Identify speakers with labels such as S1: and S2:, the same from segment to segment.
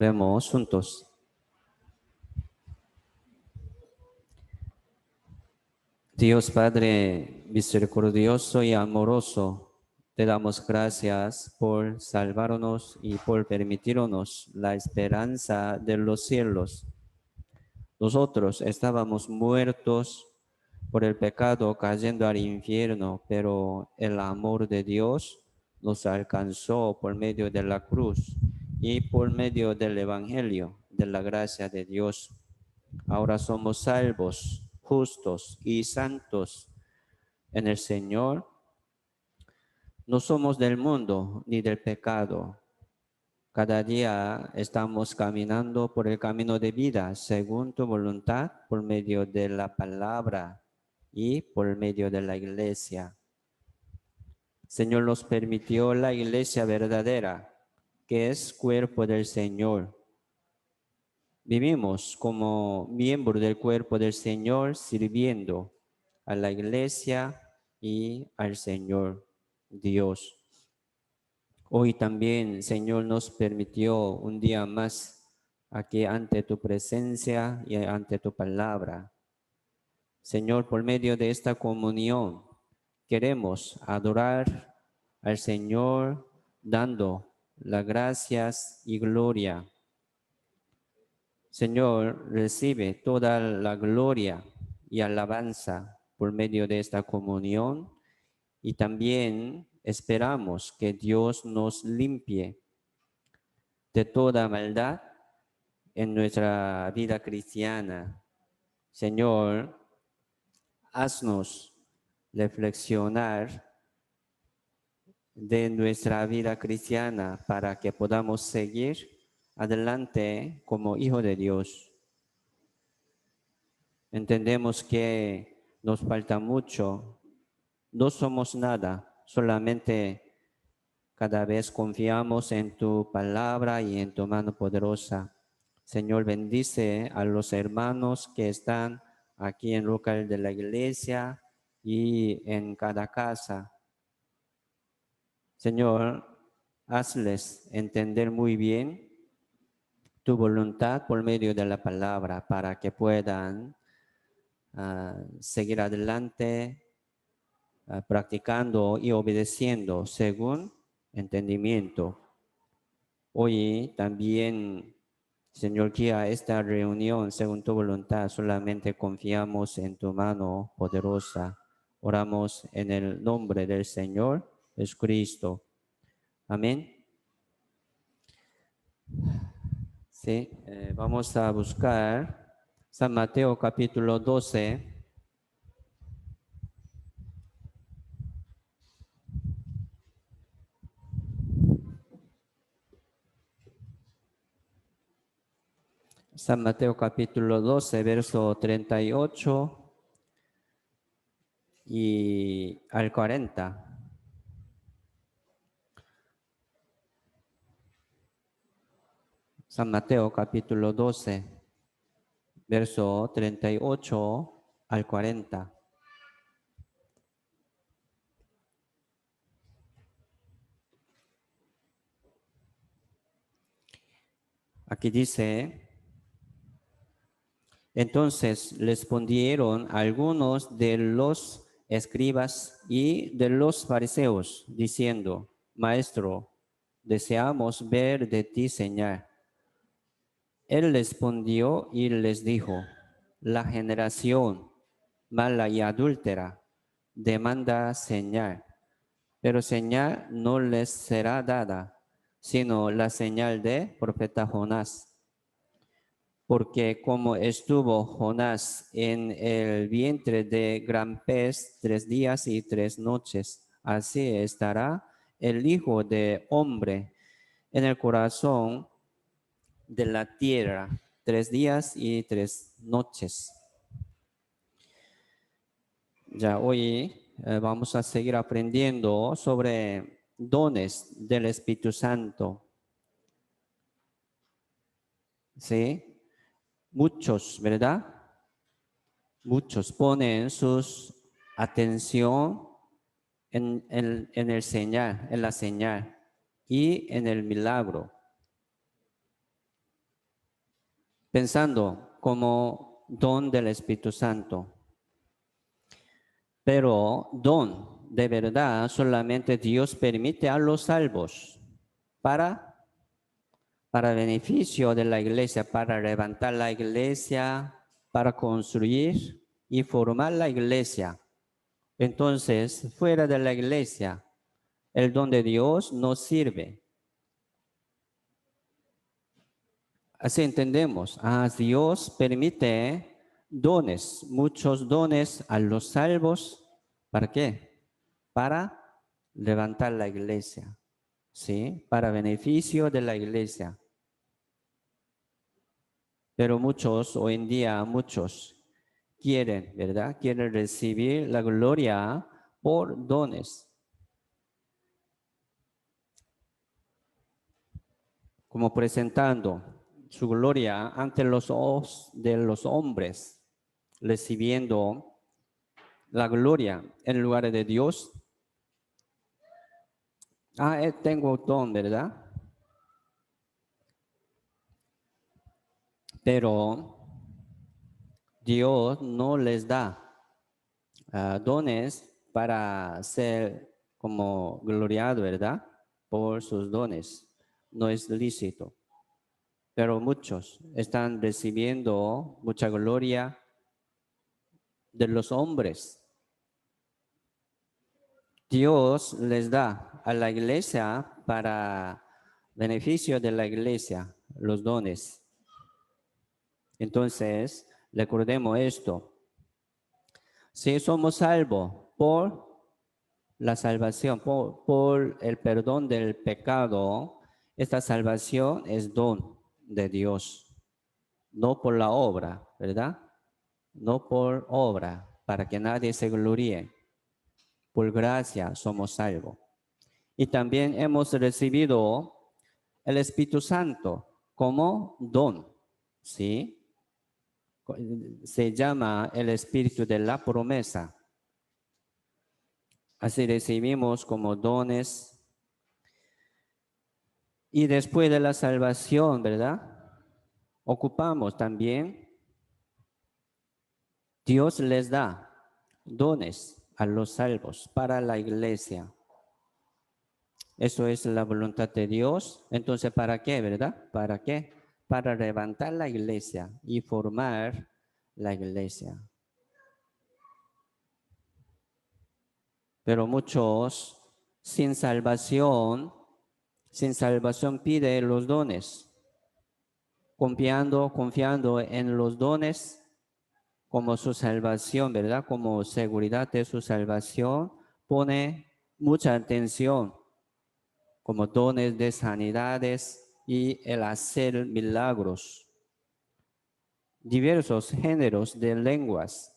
S1: Oremos juntos. Dios Padre misericordioso y amoroso, te damos gracias por salvarnos y por permitirnos la esperanza de los cielos. Nosotros estábamos muertos por el pecado cayendo al infierno, pero el amor de Dios nos alcanzó por medio de la cruz y por medio del Evangelio, de la gracia de Dios. Ahora somos salvos, justos y santos en el Señor. No somos del mundo ni del pecado. Cada día estamos caminando por el camino de vida según tu voluntad por medio de la palabra y por medio de la iglesia. Señor, nos permitió la iglesia verdadera, que es cuerpo del Señor. Vivimos como miembros del cuerpo del Señor sirviendo a la iglesia y al Señor Dios. Hoy también, Señor, nos permitió un día más aquí ante tu presencia y ante tu palabra. Señor, por medio de esta comunión, queremos adorar al Señor dando las gracias y gloria. Señor, recibe toda la gloria y alabanza por medio de esta comunión y también esperamos que Dios nos limpie de toda maldad en nuestra vida cristiana. Señor, haznos reflexionar de nuestra vida cristiana para que podamos seguir adelante como hijo de Dios. Entendemos que nos falta mucho, no somos nada, solamente cada vez confiamos en tu palabra y en tu mano poderosa. Señor, bendice a los hermanos que están aquí en el local de la iglesia y en cada casa. Señor, hazles entender muy bien tu voluntad por medio de la palabra para que puedan seguir adelante practicando y obedeciendo según entendimiento. Hoy también, Señor, guía esta reunión según tu voluntad. Solamente confiamos en tu mano poderosa. Oramos en el nombre del Señor Jesucristo. Amén. Sí, vamos a buscar San Mateo capítulo 12. San Mateo capítulo 12, verso 38 y al 40. San Mateo capítulo 12, verso 38 al 40. Aquí dice: entonces les respondieron algunos de los escribas y de los fariseos, diciendo: Maestro, deseamos ver de ti señal. Él respondió y les dijo: la generación mala y adúltera demanda señal, pero señal no les será dada, sino la señal de profeta Jonás. Porque como estuvo Jonás en el vientre de gran pez 3 días y 3 noches, así estará el Hijo de Hombre en el corazón de la tierra 3 días y 3 noches. Ya hoy vamos a seguir aprendiendo sobre dones del Espíritu Santo. ¿Sí? Muchos, ¿verdad? Muchos ponen su atención en el señal, en la señal y en el milagro. pensando como don del Espíritu Santo. Pero don de verdad solamente Dios permite a los salvos para beneficio de la iglesia, para levantar la iglesia, para construir y formar la iglesia. Entonces, fuera de la iglesia, el don de Dios no sirve. Así entendemos. Dios permite dones, muchos dones a los salvos. ¿Para qué? Para levantar la iglesia, ¿sí? Para beneficio de la iglesia. Pero muchos, hoy en día, muchos quieren, ¿verdad? Quieren recibir la gloria por dones. Como presentando su gloria ante los ojos de los hombres, recibiendo la gloria en lugar de Dios. Tengo don, ¿verdad? Pero Dios no les da dones para ser como gloriado, ¿verdad? Por sus dones. No es lícito. Pero muchos están recibiendo mucha gloria de los hombres. Dios les da a la iglesia para beneficio de la iglesia los dones. Entonces, recordemos esto. Si somos salvos por la salvación, por el perdón del pecado, esta salvación es don de Dios, no por la obra, ¿verdad? No por obra, para que nadie se gloríe. Por gracia somos salvos. Y también hemos recibido el Espíritu Santo como don, ¿sí? Se llama el Espíritu de la promesa. Así recibimos como dones. Y después de la salvación, ¿verdad? Ocupamos también, Dios les da dones a los salvos para la iglesia. Eso es la voluntad de Dios. Entonces, ¿para qué, verdad? ¿Para qué? Para levantar la iglesia y formar la iglesia. Pero muchos sin salvación piden los dones, confiando en los dones como su salvación, ¿verdad? Como seguridad de su salvación, pone mucha atención como dones de sanidades y el hacer milagros. Diversos géneros de lenguas.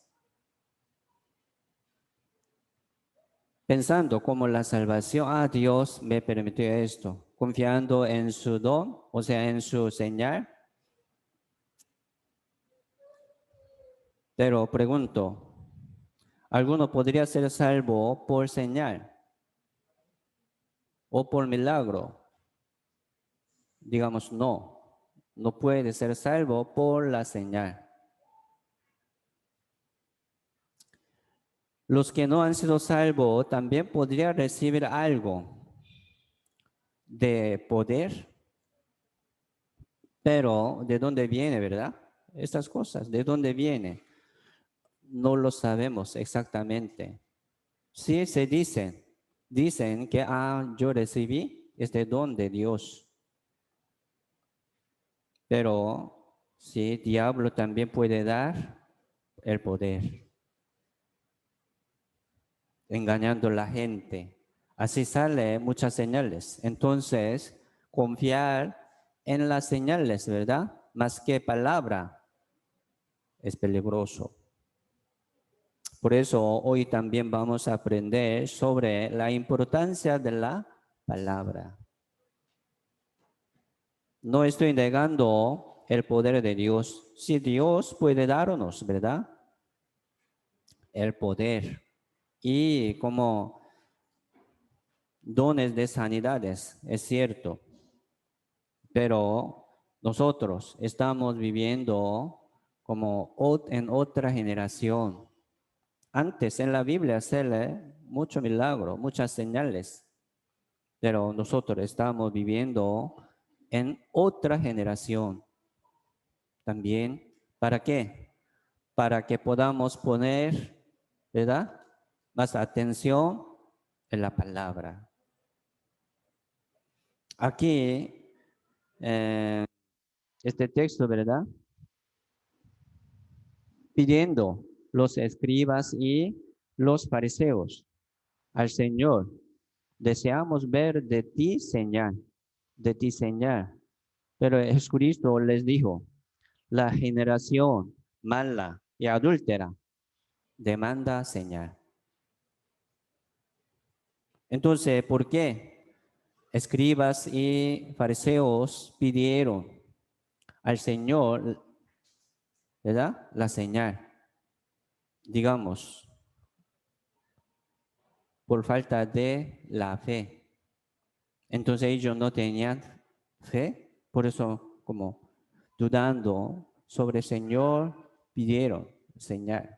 S1: Pensando como la salvación, Dios me permitió esto. Confiando en su don, o sea, en su señal. Pero pregunto, ¿alguno podría ser salvo por señal o por milagro? Digamos, no puede ser salvo por la señal. Los que no han sido salvos también podrían recibir algo de poder, pero ¿de dónde viene, verdad? Estas cosas, ¿de dónde viene? No lo sabemos exactamente. Sí se dicen que yo recibí este don de Dios. Pero sí, el diablo también puede dar el poder, engañando a la gente. Así salen muchas señales. Entonces, confiar en las señales, ¿verdad? Más que palabra, es peligroso. Por eso hoy también vamos a aprender sobre la importancia de la palabra. No estoy negando el poder de Dios. Si Dios puede darnos, ¿verdad? El poder. Y como dones de sanidades, es cierto. Pero nosotros estamos viviendo como en otra generación. Antes en la Biblia se lee mucho milagro, muchas señales, pero nosotros estamos viviendo en otra generación también. ¿Para qué? Para que podamos poner, ¿verdad?, más atención en la palabra. Aquí, este texto, ¿verdad?, pidiendo los escribas y los fariseos al Señor, deseamos ver de ti señal, de ti señal. Pero Jesucristo les dijo, la generación mala y adúltera demanda señal. Entonces, ¿por qué escribas y fariseos pidieron al Señor, ¿verdad?, la señal? Digamos, por falta de la fe. Entonces ellos no tenían fe, por eso como dudando sobre el Señor pidieron señal.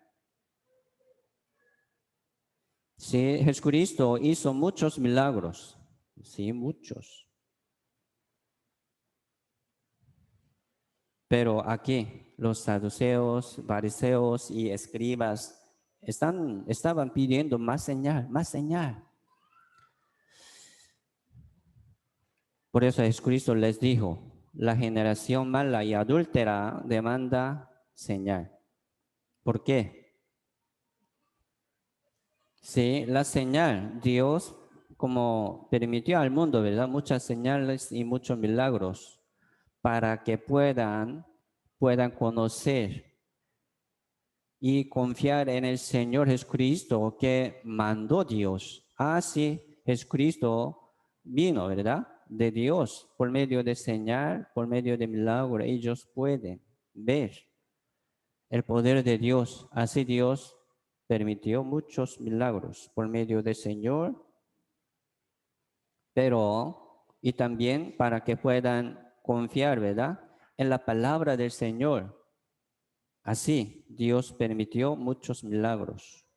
S1: Sí, Jesucristo hizo muchos milagros, sí, muchos. Pero aquí los saduceos, fariseos y escribas estaban pidiendo más señal, más señal. Por eso Jesucristo les dijo, la generación mala y adúltera demanda señal. ¿Por qué? Sí, la señal, Dios como permitió al mundo, ¿verdad?, muchas señales y muchos milagros para que puedan conocer y confiar en el Señor Jesucristo que mandó Dios. Así Jesucristo vino, ¿verdad?, de Dios por medio de señal, por medio de milagro. Ellos pueden ver el poder de Dios. Así Dios permitió muchos milagros por medio del Señor, pero y también para que puedan confiar, ¿verdad?, en la palabra del Señor. Así Dios permitió muchos milagros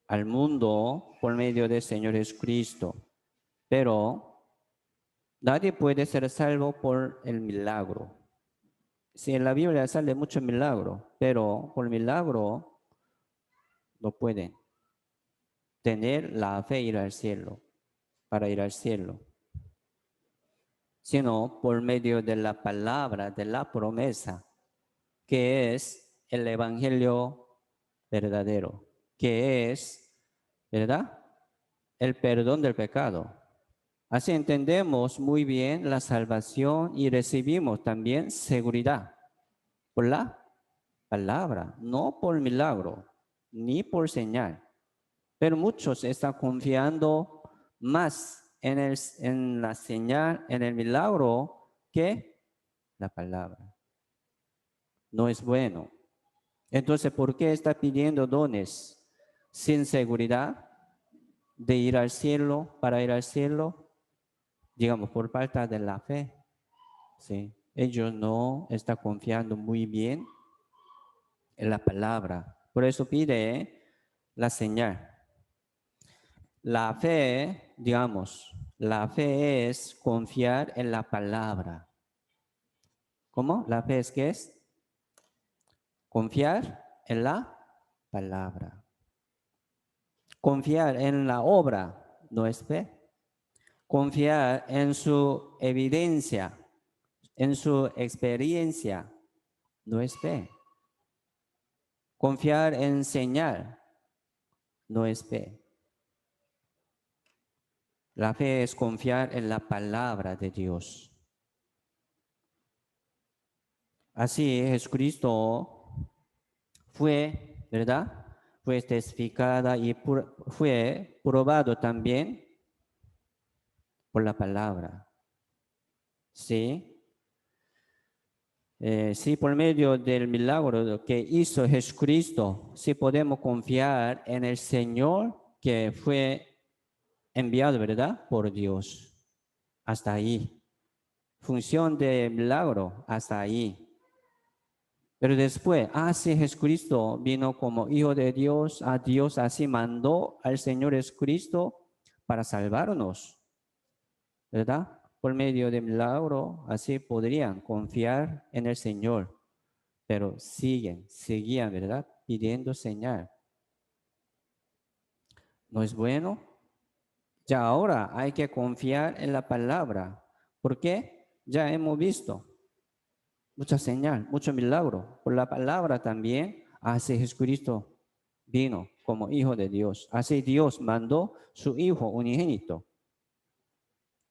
S1: al mundo por medio del Señor Jesucristo, pero nadie puede ser salvo por el milagro. Si en la Biblia sale mucho milagro, pero por milagro no pueden tener la fe ir al cielo, para ir al cielo, sino por medio de la palabra, de la promesa, que es el evangelio verdadero, que es, ¿verdad?, el perdón del pecado. Así entendemos muy bien la salvación y recibimos también seguridad por la palabra, no por milagro, ni por señal. Pero muchos están confiando más en la señal, en el milagro, que la palabra. No es bueno. Entonces, ¿por qué está pidiendo dones sin seguridad de ir al cielo, para ir al cielo? Digamos, por falta de la fe. ¿Sí? Ellos no están confiando muy bien en la palabra. Por eso pide la señal. La fe, digamos, la fe es confiar en la palabra. ¿Cómo? La fe es ¿qué es? Confiar en la palabra. Confiar en la obra no es fe. Confiar en su evidencia, en su experiencia, no es fe. Confiar en señal, no es fe. La fe es confiar en la palabra de Dios. Así Jesucristo fue, ¿verdad?, fue testificada y fue probado también por la palabra. Sí. Sí, por medio del milagro que hizo Jesucristo, sí podemos confiar en el Señor que fue enviado, ¿verdad?, por Dios. Hasta ahí. función de milagro hasta ahí. Pero después, si Jesucristo vino como Hijo de Dios, a Dios así mandó al Señor Jesucristo para salvarnos, ¿verdad? Por medio de milagro, así podrían confiar en el Señor, pero seguían, ¿verdad? Pidiendo señal. ¿No es bueno? Ya ahora hay que confiar en la palabra. ¿Por qué? Ya hemos visto mucha señal, mucho milagro. Por la palabra también, así Jesucristo vino como Hijo de Dios. Así Dios mandó su Hijo unigénito.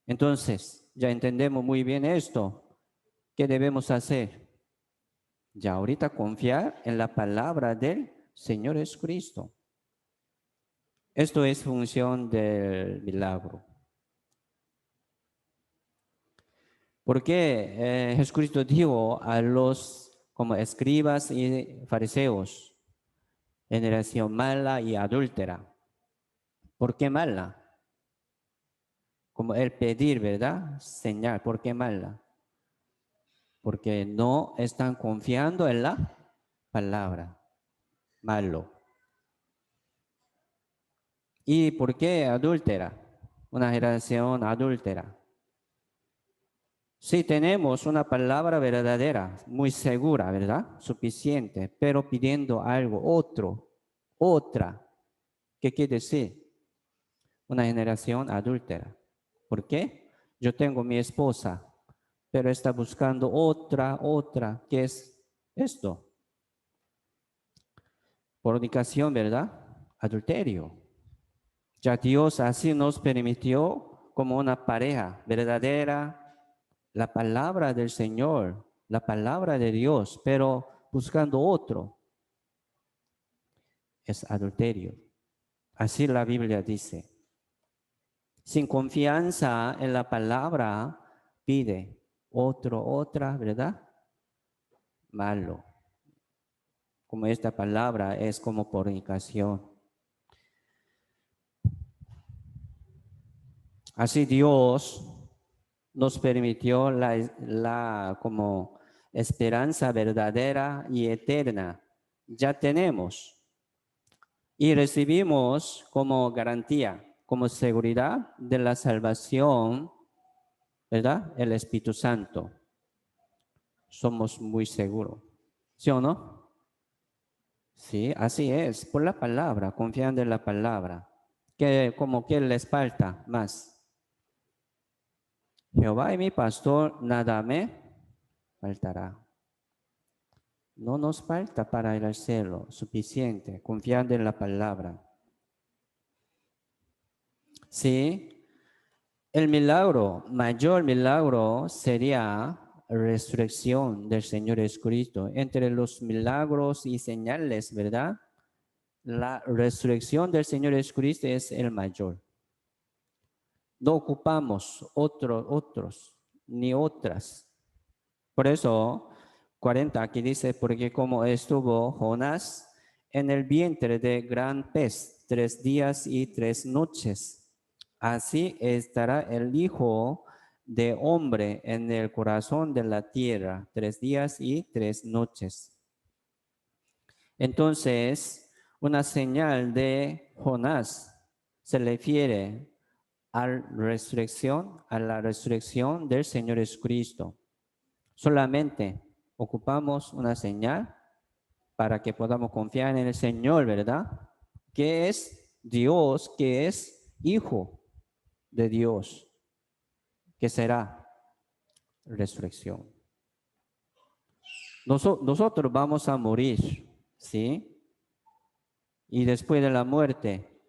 S1: Entonces, ya entendemos muy bien esto. ¿Qué debemos hacer? Ya ahorita confiar en la palabra del Señor Jesucristo. Esto es función del milagro. Porque Jesucristo dijo a los como escribas y fariseos, generación mala y adúltera. ¿Por qué mala? Como el pedir, ¿verdad? Señal. ¿Por qué mala? Porque no están confiando en la palabra. Malo. ¿Y por qué adúltera? Una generación adúltera. Sí, tenemos una palabra verdadera, muy segura, ¿verdad? Suficiente, pero pidiendo algo, otra. ¿Qué quiere decir? Una generación adúltera. ¿Por qué? Yo tengo mi esposa, pero está buscando otra. ¿Qué es esto? Fornicación, ¿verdad? Adulterio. Ya Dios así nos permitió como una pareja verdadera, la palabra del Señor, la palabra de Dios, pero buscando otro, es adulterio. Así la Biblia dice. Sin confianza en la palabra, pide otra, ¿verdad? Malo. Como esta palabra es como fornicación. Así Dios nos permitió la como esperanza verdadera y eterna. Ya tenemos y recibimos como garantía, como seguridad de la salvación, ¿verdad? El Espíritu Santo. Somos muy seguros. ¿Sí o no? Sí, así es, por la palabra, confiando en la palabra. Como que les falta más. Jehová es mi pastor, nada me faltará. No nos falta para ir al cielo, suficiente, confiando en la palabra. Sí, el milagro, mayor milagro sería resurrección del Señor Jesucristo. Entre los milagros y señales, ¿verdad? La resurrección del Señor Jesucristo es el mayor. No ocupamos otros, ni otras. Por eso, 40 aquí dice, porque como estuvo Jonás en el vientre de gran pez 3 días y 3 noches, así estará el Hijo de Hombre en el corazón de la tierra 3 días y 3 noches. Entonces, una señal de Jonás se refiere a la resurrección del Señor Jesucristo. Solamente ocupamos una señal para que podamos confiar en el Señor, ¿verdad? Que es Dios, que es Hijo de Dios, que será resurrección. Nosotros vamos a morir, ¿sí? Y después de la muerte,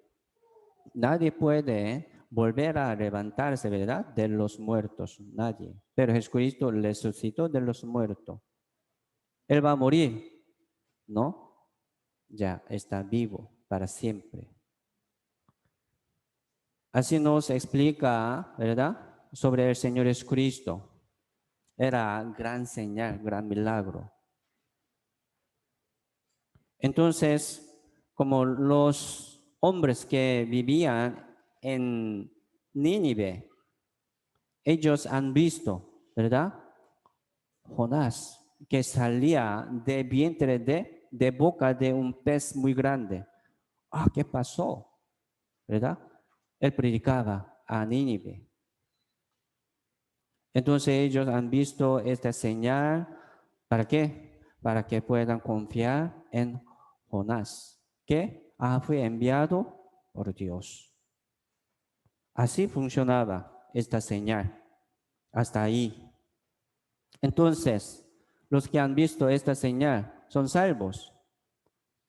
S1: nadie puede volver a levantarse, ¿verdad? De los muertos, nadie. Pero Jesucristo resucitó de los muertos. Él va a morir, ¿no? Ya está vivo para siempre. Así nos explica, ¿verdad? Sobre el Señor Jesucristo. Era gran señal, gran milagro. Entonces, como los hombres que vivían en Nínive, ellos han visto, ¿verdad? Jonás, que salía de vientre de boca de un pez muy grande. Ah, ¿qué pasó? ¿Verdad? Él predicaba a Nínive. Entonces ellos han visto esta señal. ¿Para qué? Para que puedan confiar en Jonás, que fue enviado por Dios. Así funcionaba esta señal. Hasta ahí. Entonces, los que han visto esta señal son salvos.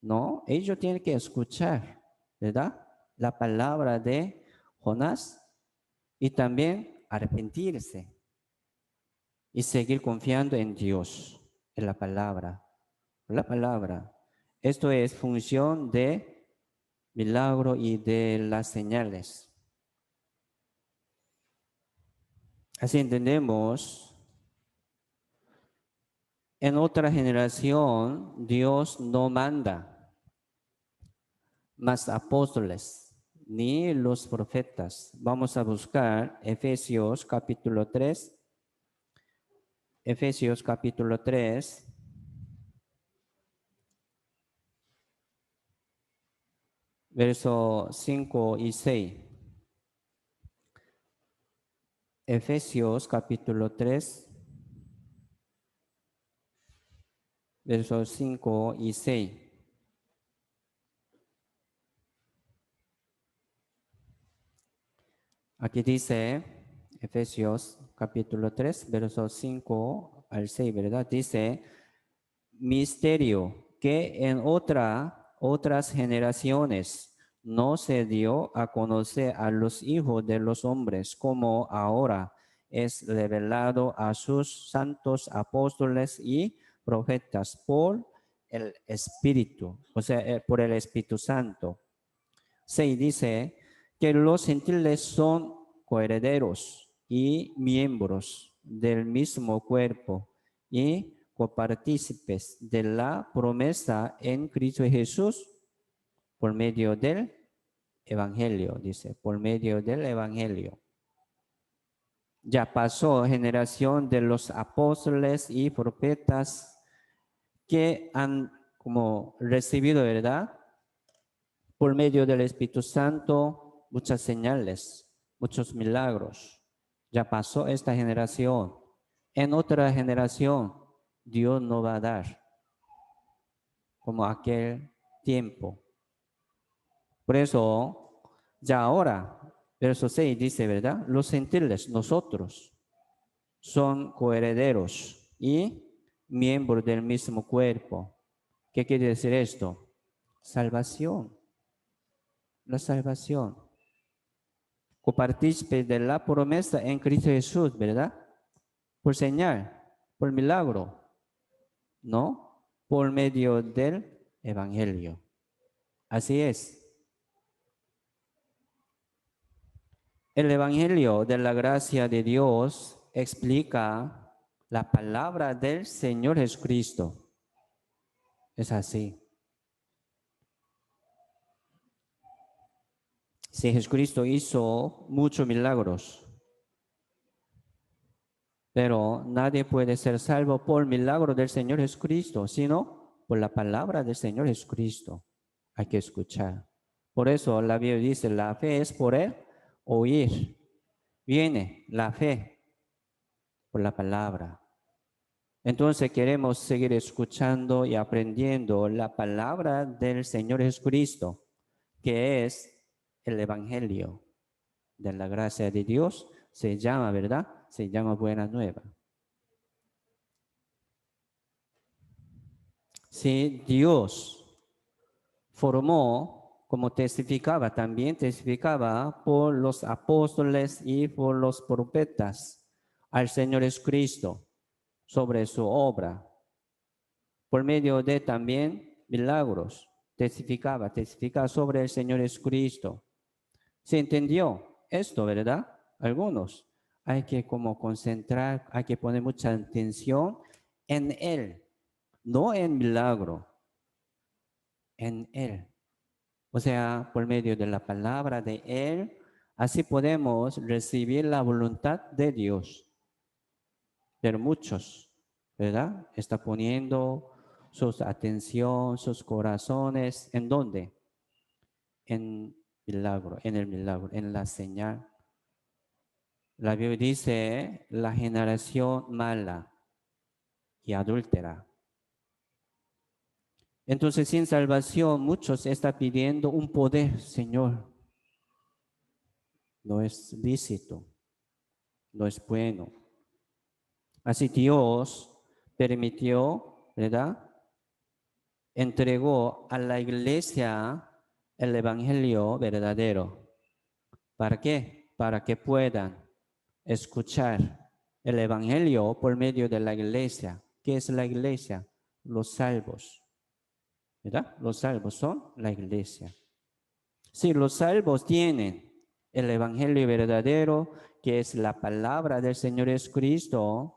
S1: No, ellos tienen que escuchar, ¿verdad? La palabra de Jonás y también arrepentirse y seguir confiando en Dios, en la palabra. La palabra. Esto es función de milagro y de las señales. Así entendemos. En otra generación, Dios no manda más apóstoles ni los profetas. Vamos a buscar Efesios capítulo 3. Efesios capítulo 3, verso 5 y 6. Efesios capítulo 3, versos 5 y 6. Aquí dice, Efesios capítulo 3, versos 5 al 6, ¿verdad? Dice, misterio que en otras generaciones no se dio a conocer a los hijos de los hombres, como ahora es revelado a sus santos apóstoles y profetas por el Espíritu, o sea, por el Espíritu Santo. 6 dice que los gentiles son coherederos y miembros del mismo cuerpo y copartícipes de la promesa en Cristo Jesús por medio del Evangelio, dice, por medio del Evangelio. Ya pasó generación de los apóstoles y profetas que han como recibido, ¿verdad? Por medio del Espíritu Santo, muchas señales, muchos milagros. Ya pasó esta generación. En otra generación, Dios no va a dar como aquel tiempo. Por eso, ya ahora, verso 6 dice, ¿verdad? Los gentiles, nosotros, son coherederos y miembros del mismo cuerpo. ¿Qué quiere decir esto? Salvación. La salvación. Copartícipes de la promesa en Cristo Jesús, ¿verdad? Por señal, por milagro, ¿no? Por medio del Evangelio. Así es. El Evangelio de la gracia de Dios explica la palabra del Señor Jesucristo. Es así. Si Jesucristo hizo muchos milagros, pero nadie puede ser salvo por milagro del Señor Jesucristo, sino por la palabra del Señor Jesucristo. Hay que escuchar. Por eso la Biblia dice, la fe es por el oír. Viene la fe por la palabra. Entonces queremos seguir escuchando y aprendiendo la palabra del Señor Jesucristo, que es el Evangelio de la gracia de Dios. Se llama, ¿verdad? Se llama Buena Nueva. Si Dios formó, como testificaba, también testificaba por los apóstoles y por los profetas al Señor Jesucristo sobre su obra, por medio de también milagros, testificaba sobre el Señor Jesucristo. ¿Se entendió esto, verdad? Algunos. Hay que como concentrar, hay que poner mucha atención en Él, no en milagro, en Él. O sea, por medio de la palabra de Él, así podemos recibir la voluntad de Dios. pero muchos, ¿verdad? Está poniendo su atención, sus corazones, ¿en dónde? En milagro, en el milagro, en la señal. La Biblia dice, la generación mala y adúltera. Entonces, sin salvación, muchos están pidiendo un poder, Señor. No es lícito, no es bueno. Así Dios permitió, ¿verdad? Entregó a la iglesia el evangelio verdadero. ¿Para qué? Para que puedan escuchar el evangelio por medio de la iglesia. ¿Qué es la iglesia? Los salvos. ¿Verdad? Los salvos son la iglesia. Si los salvos tienen el evangelio verdadero, que es la palabra del Señor Jesucristo,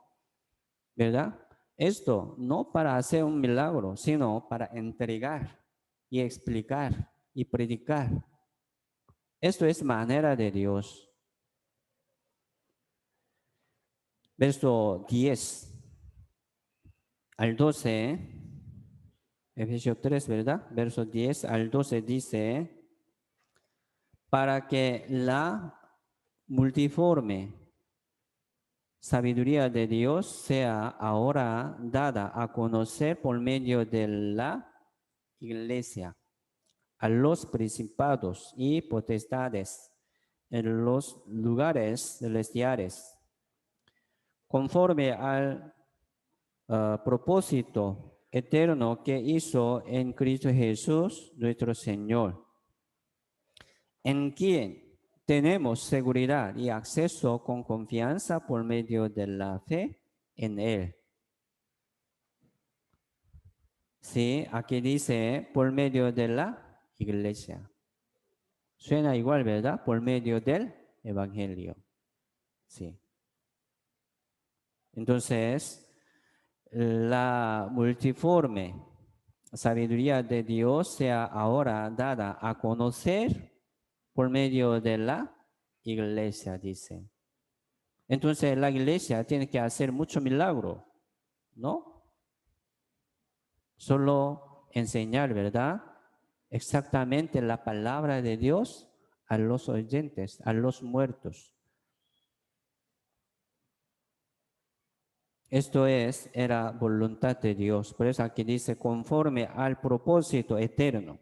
S1: ¿verdad? Esto no para hacer un milagro, sino para entregar y explicar y predicar. Esto es manera de Dios. Verso 10 al 12, Efesios 3, ¿verdad? Verso 10 al 12 dice, para que la multiforme sabiduría de Dios sea ahora dada a conocer por medio de la iglesia a los principados y potestades en los lugares celestiales, conforme al propósito eterno que hizo en Cristo Jesús, nuestro Señor, en quien tenemos seguridad y acceso con confianza por medio de la fe en Él. Sí, aquí dice por medio de la iglesia. Suena igual, ¿verdad? Por medio del evangelio. Sí. Entonces, la multiforme sabiduría de Dios sea ahora dada a conocer por medio de la iglesia, dice. Entonces, la iglesia tiene que hacer mucho milagro, ¿no? Solo enseñar, ¿verdad? Exactamente la palabra de Dios a los oyentes, a los muertos. Esto era voluntad de Dios. Por eso aquí dice, conforme al propósito eterno.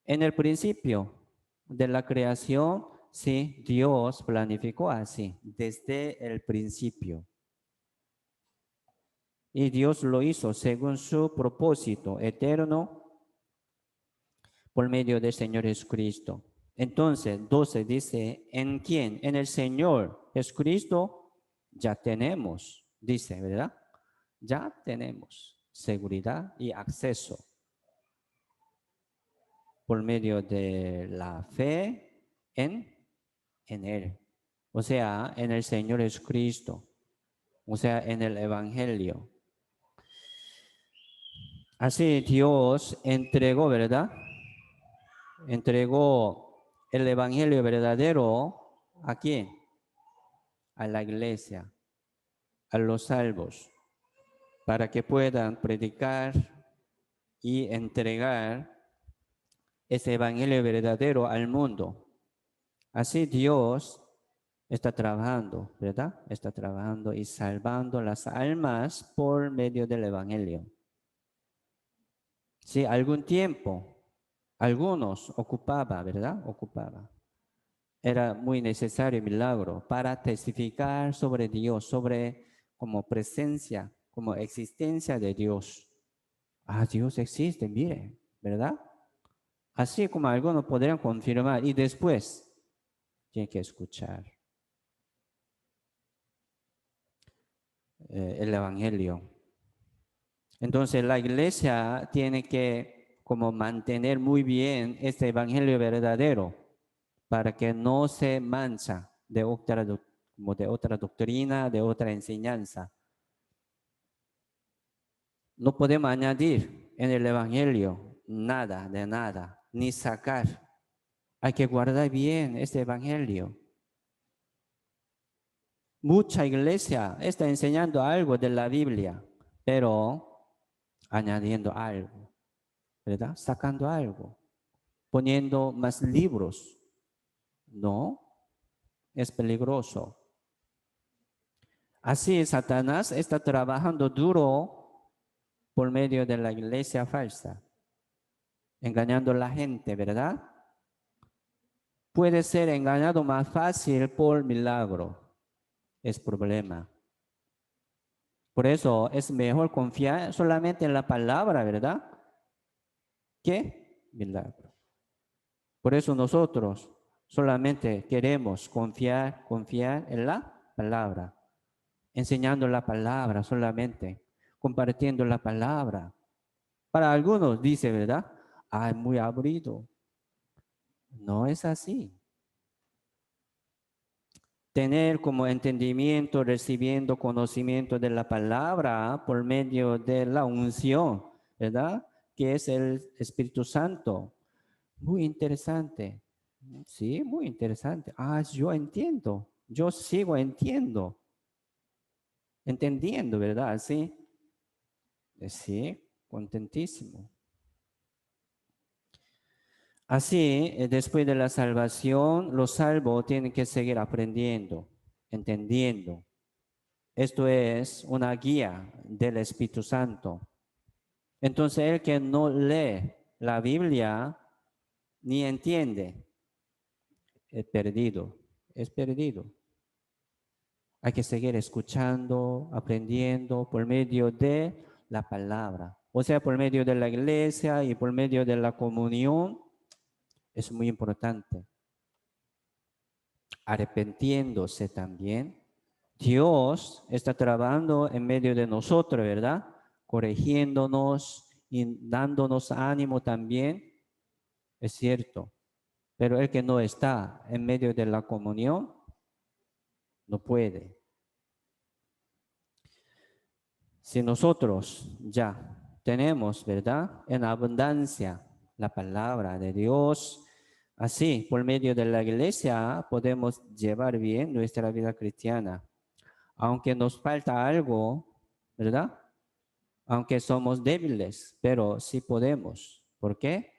S1: En el principio de la creación, sí, Dios planificó así, desde el principio. Y Dios lo hizo según su propósito eterno por medio del Señor Jesucristo. Entonces, 12 dice, ¿en quién? En el Señor Jesucristo ya tenemos, dice, ¿verdad? Ya tenemos seguridad y acceso por medio de la fe en Él. O sea, en el Señor Jesucristo. O sea, en el Evangelio. Así Dios entregó, ¿verdad? Entregó el Evangelio verdadero ¿a quién? A la iglesia, a los salvos, para que puedan predicar y entregar ese Evangelio verdadero al mundo. Así Dios está trabajando, ¿verdad? Está trabajando y salvando las almas por medio del Evangelio. Sí, algún tiempo, algunos ocupaba, ¿verdad? Ocupaba. Era muy necesario el milagro para testificar sobre Dios, sobre como presencia, como existencia de Dios. Ah, Dios existe, mire, ¿verdad? Así como algunos podrían confirmar y después tienen que escuchar el Evangelio. Entonces la iglesia tiene que como mantener muy bien este Evangelio verdadero para que no se mancha de otra doctrina, de otra enseñanza. No podemos añadir en el Evangelio nada de nada, ni sacar. Hay que guardar bien este Evangelio. mucha iglesia está enseñando algo de la Biblia, pero añadiendo algo, ¿verdad? Sacando algo, poniendo más libros. No, es peligroso. Así Satanás está trabajando duro por medio de la iglesia falsa, engañando a la gente, ¿verdad? Puede ser engañado más fácil por milagro. Es problema. Por eso es mejor confiar solamente en la palabra, ¿verdad? Que milagro. Por eso nosotros solamente queremos confiar en la palabra, enseñando la palabra solamente, compartiendo la palabra. Para algunos dice, ¿verdad? Ah, es muy aburrido. No es así. Tener como entendimiento, recibiendo conocimiento de la palabra por medio de la unción, ¿verdad? Que es el Espíritu Santo. Muy interesante. Sí, muy interesante. Ah, yo entiendo. Yo sigo entendiendo, ¿verdad? Sí. Sí, contentísimo. Así, después de la salvación, los salvos tienen que seguir aprendiendo, entendiendo. Esto es una guía del Espíritu Santo. Entonces, el que no lee la Biblia ni entiende, es perdido, es perdido. Hay que seguir escuchando, aprendiendo por medio de la palabra. O sea, por medio de la iglesia y por medio de la comunión. Es muy importante. Arrepentiéndose también. Dios está trabajando en medio de nosotros, ¿verdad? Corrigiéndonos y dándonos ánimo también. Es cierto. Pero el que no está en medio de la comunión, no puede. Si nosotros ya tenemos, ¿verdad? En abundancia la palabra de Dios, así por medio de la iglesia podemos llevar bien nuestra vida cristiana. Aunque nos falta algo, ¿verdad? Aunque somos débiles, pero sí podemos. ¿Por qué?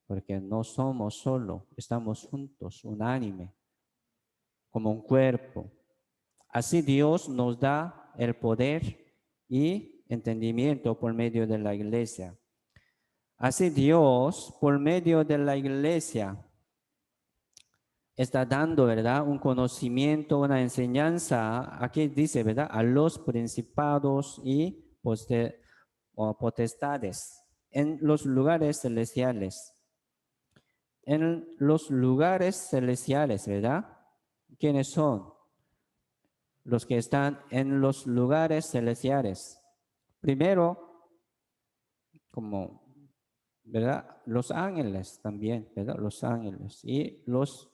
S1: Porque no somos solo, estamos juntos, unánime, como un cuerpo. Así Dios nos da el poder y entendimiento por medio de la iglesia. Así Dios, por medio de la iglesia, está dando, ¿verdad? Un conocimiento, una enseñanza, aquí dice, ¿verdad? A los principados y potestades en los lugares celestiales. En los lugares celestiales, ¿verdad? ¿Quiénes son? Los que están en los lugares celestiales. Primero, como, ¿verdad? Los ángeles también, ¿verdad? Los ángeles y los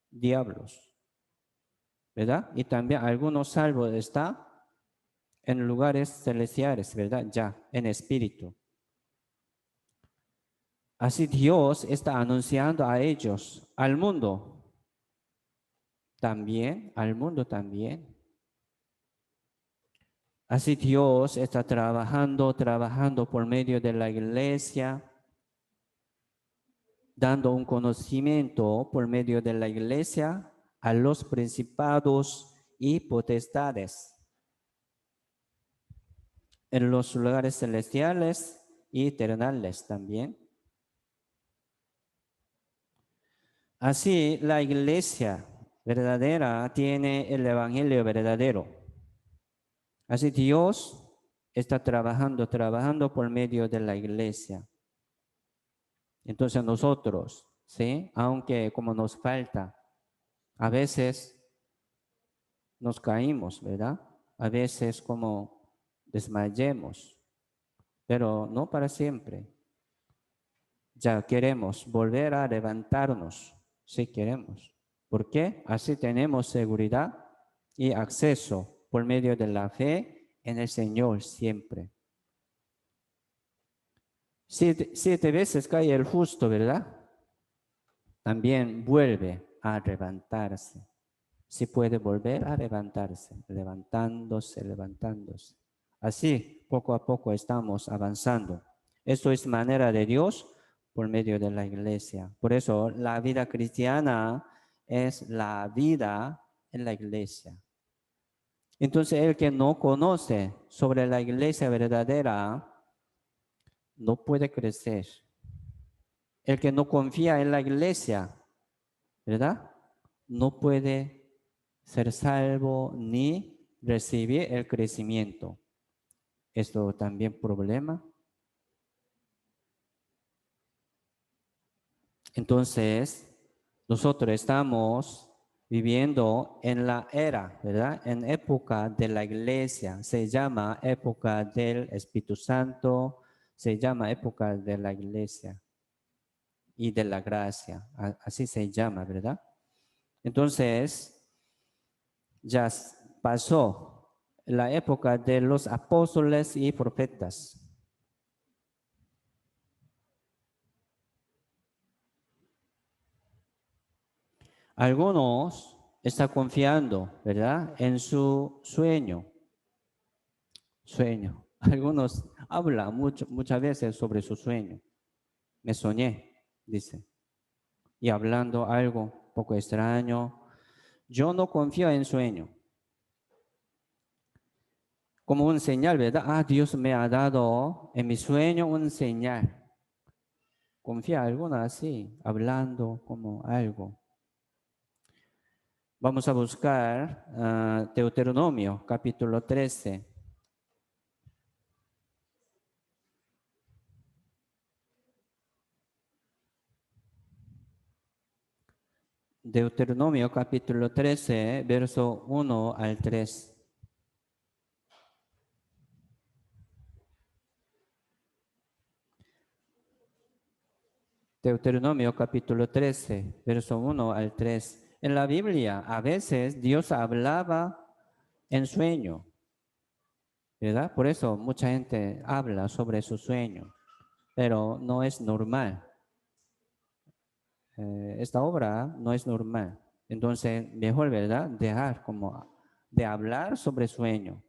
S1: diablos, ¿verdad? Y también algunos salvos están en lugares celestiales, ¿verdad? Ya, en espíritu. Así Dios está anunciando a ellos, al mundo también, al mundo también. Así Dios está trabajando por medio de la iglesia, dando un conocimiento por medio de la iglesia a los principados y potestades en los lugares celestiales y terrenales también. Así la iglesia verdadera tiene el evangelio verdadero. Así Dios está trabajando por medio de la iglesia. Entonces nosotros, ¿sí? Aunque como nos falta, a veces nos caímos, ¿verdad? A veces como desmayemos, pero no para siempre. Ya queremos volver a levantarnos, si queremos. ¿Por qué? Así tenemos seguridad y acceso por medio de la fe en el Señor siempre. 7 veces cae el justo, ¿verdad? También vuelve a levantarse. si puede volver a levantarse, levantándose, levantándose. Así, poco a poco estamos avanzando. Esto es manera de Dios por medio de la iglesia. Por eso la vida cristiana es la vida en la iglesia. Entonces, el que no conoce sobre la iglesia verdadera no puede crecer. El que no confía en la iglesia, ¿verdad? No puede ser salvo ni recibir el crecimiento. Esto también problema. Entonces, nosotros estamos viviendo en la era, ¿verdad? En época de la iglesia. Se llama época del Espíritu Santo, se llama época de la iglesia y de la gracia. Así se llama, ¿verdad? Entonces, ya pasó la época de los apóstoles y profetas. Algunos están confiando, ¿verdad? En su sueño. Algunos hablan muchas veces sobre su sueño. Me soñé, dice. Y hablando algo poco extraño. Yo no confío en sueño. Como un señal, ¿verdad? Ah, Dios me ha dado en mi sueño un señal. Confía alguna así, hablando como algo. Vamos a buscar Deuteronomio, capítulo 13. Deuteronomio, capítulo 13, verso 1 al 3. Deuteronomio, capítulo 13, verso 1 al 3. En la Biblia, a veces Dios hablaba en sueño, ¿verdad? Por eso mucha gente habla sobre su sueño, pero no es normal. Esta obra no es normal. Entonces, mejor, ¿verdad? Dejar como de hablar sobre sueño.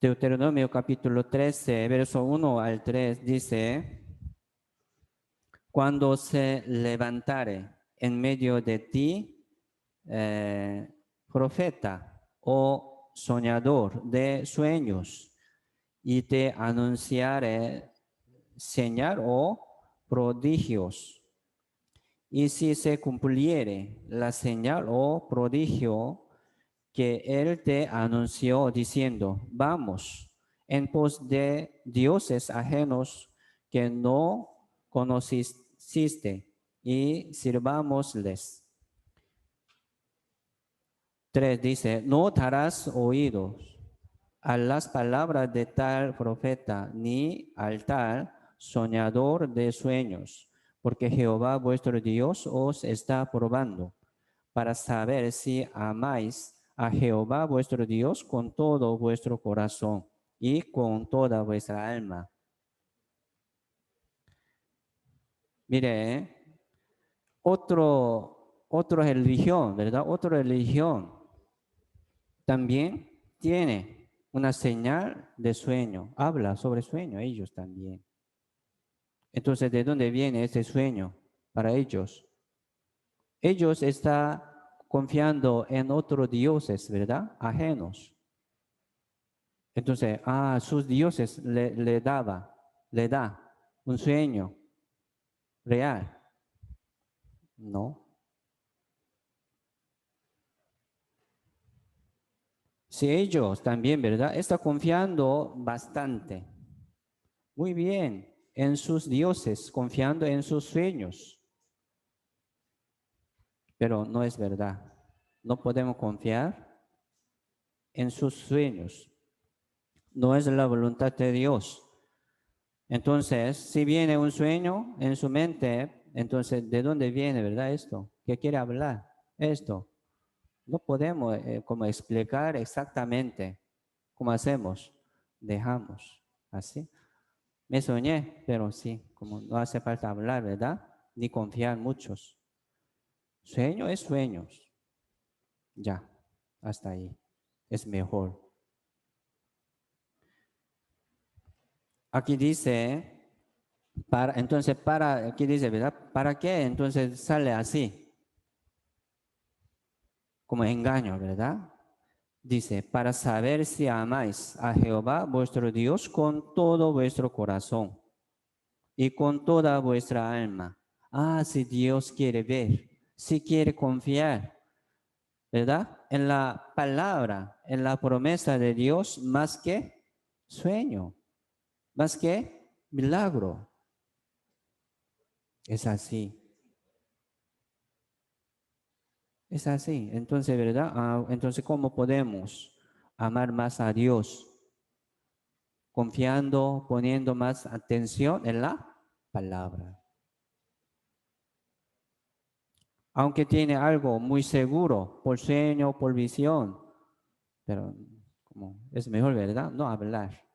S1: Deuteronomio capítulo 13, verso 1 al 3 dice, cuando se levantare en medio de ti profeta o soñador de sueños y te anunciare señal o prodigios. Y si se cumpliere la señal o prodigio que él te anunció diciendo, vamos en pos de dioses ajenos que no conociste y sirvámosles. 3 dice, no darás oídos a las palabras de tal profeta, ni al tal soñador de sueños, porque Jehová vuestro Dios os está probando para saber si amáis a Jehová vuestro Dios con todo vuestro corazón y con toda vuestra alma. Mire, otra religión, ¿verdad? Otra religión también tiene una señal de sueño. Habla sobre sueño ellos también. Entonces, ¿de dónde viene este sueño para ellos? Ellos están confiando en otros dioses, ¿verdad? Ajenos. Entonces, sus dioses le da un sueño real. No. Si ellos también, ¿verdad? Está confiando bastante, muy bien, en sus dioses, confiando en sus sueños. Pero no es verdad. No podemos confiar en sus sueños. No es la voluntad de Dios. Entonces, si viene un sueño en su mente, entonces, ¿de dónde viene, verdad, esto? ¿Qué quiere hablar? Esto. No podemos como explicar exactamente cómo hacemos. Dejamos así. Me soñé, pero sí, como no hace falta hablar, ¿verdad? Ni confiar muchos. Sueño es sueños. Ya, hasta ahí. Es mejor. Aquí dice, aquí dice, ¿verdad? ¿Para qué? Entonces sale así, como engaño, ¿verdad? Dice, para saber si amáis a Jehová vuestro Dios con todo vuestro corazón y con toda vuestra alma. Ah, si Dios quiere ver, si quiere confiar, ¿verdad? En la palabra, en la promesa de Dios, más que sueño, más que milagro. Es así, es así. Entonces, ¿verdad? Entonces, ¿cómo podemos amar más a Dios? Confiando, poniendo más atención en la palabra. Aunque tiene algo muy seguro, por sueño, por visión, pero como es mejor, ¿verdad? No hablar,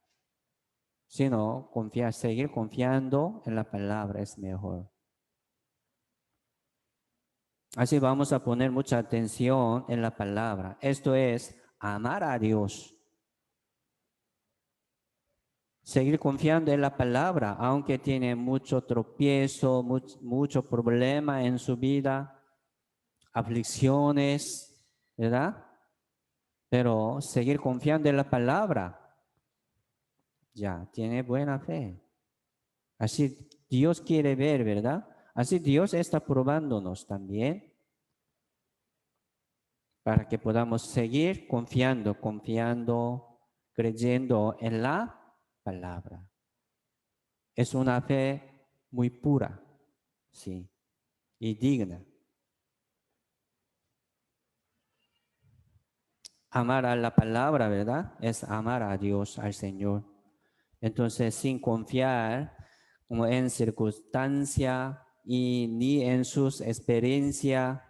S1: sino confiar, seguir confiando en la palabra es mejor. Así vamos a poner mucha atención en la palabra. Esto es amar a Dios. Seguir confiando en la palabra, aunque tiene mucho tropiezo, mucho problema en su vida, aflicciones, ¿verdad? Pero seguir confiando en la palabra, ya, tiene buena fe. Así Dios quiere ver, ¿verdad? Así Dios está probándonos también para que podamos seguir confiando, creyendo en la palabra. Es una fe muy pura, sí, y digna. Amar a la palabra, ¿verdad? Es amar a Dios, al Señor. Entonces, sin confiar como en circunstancia y ni en sus experiencias,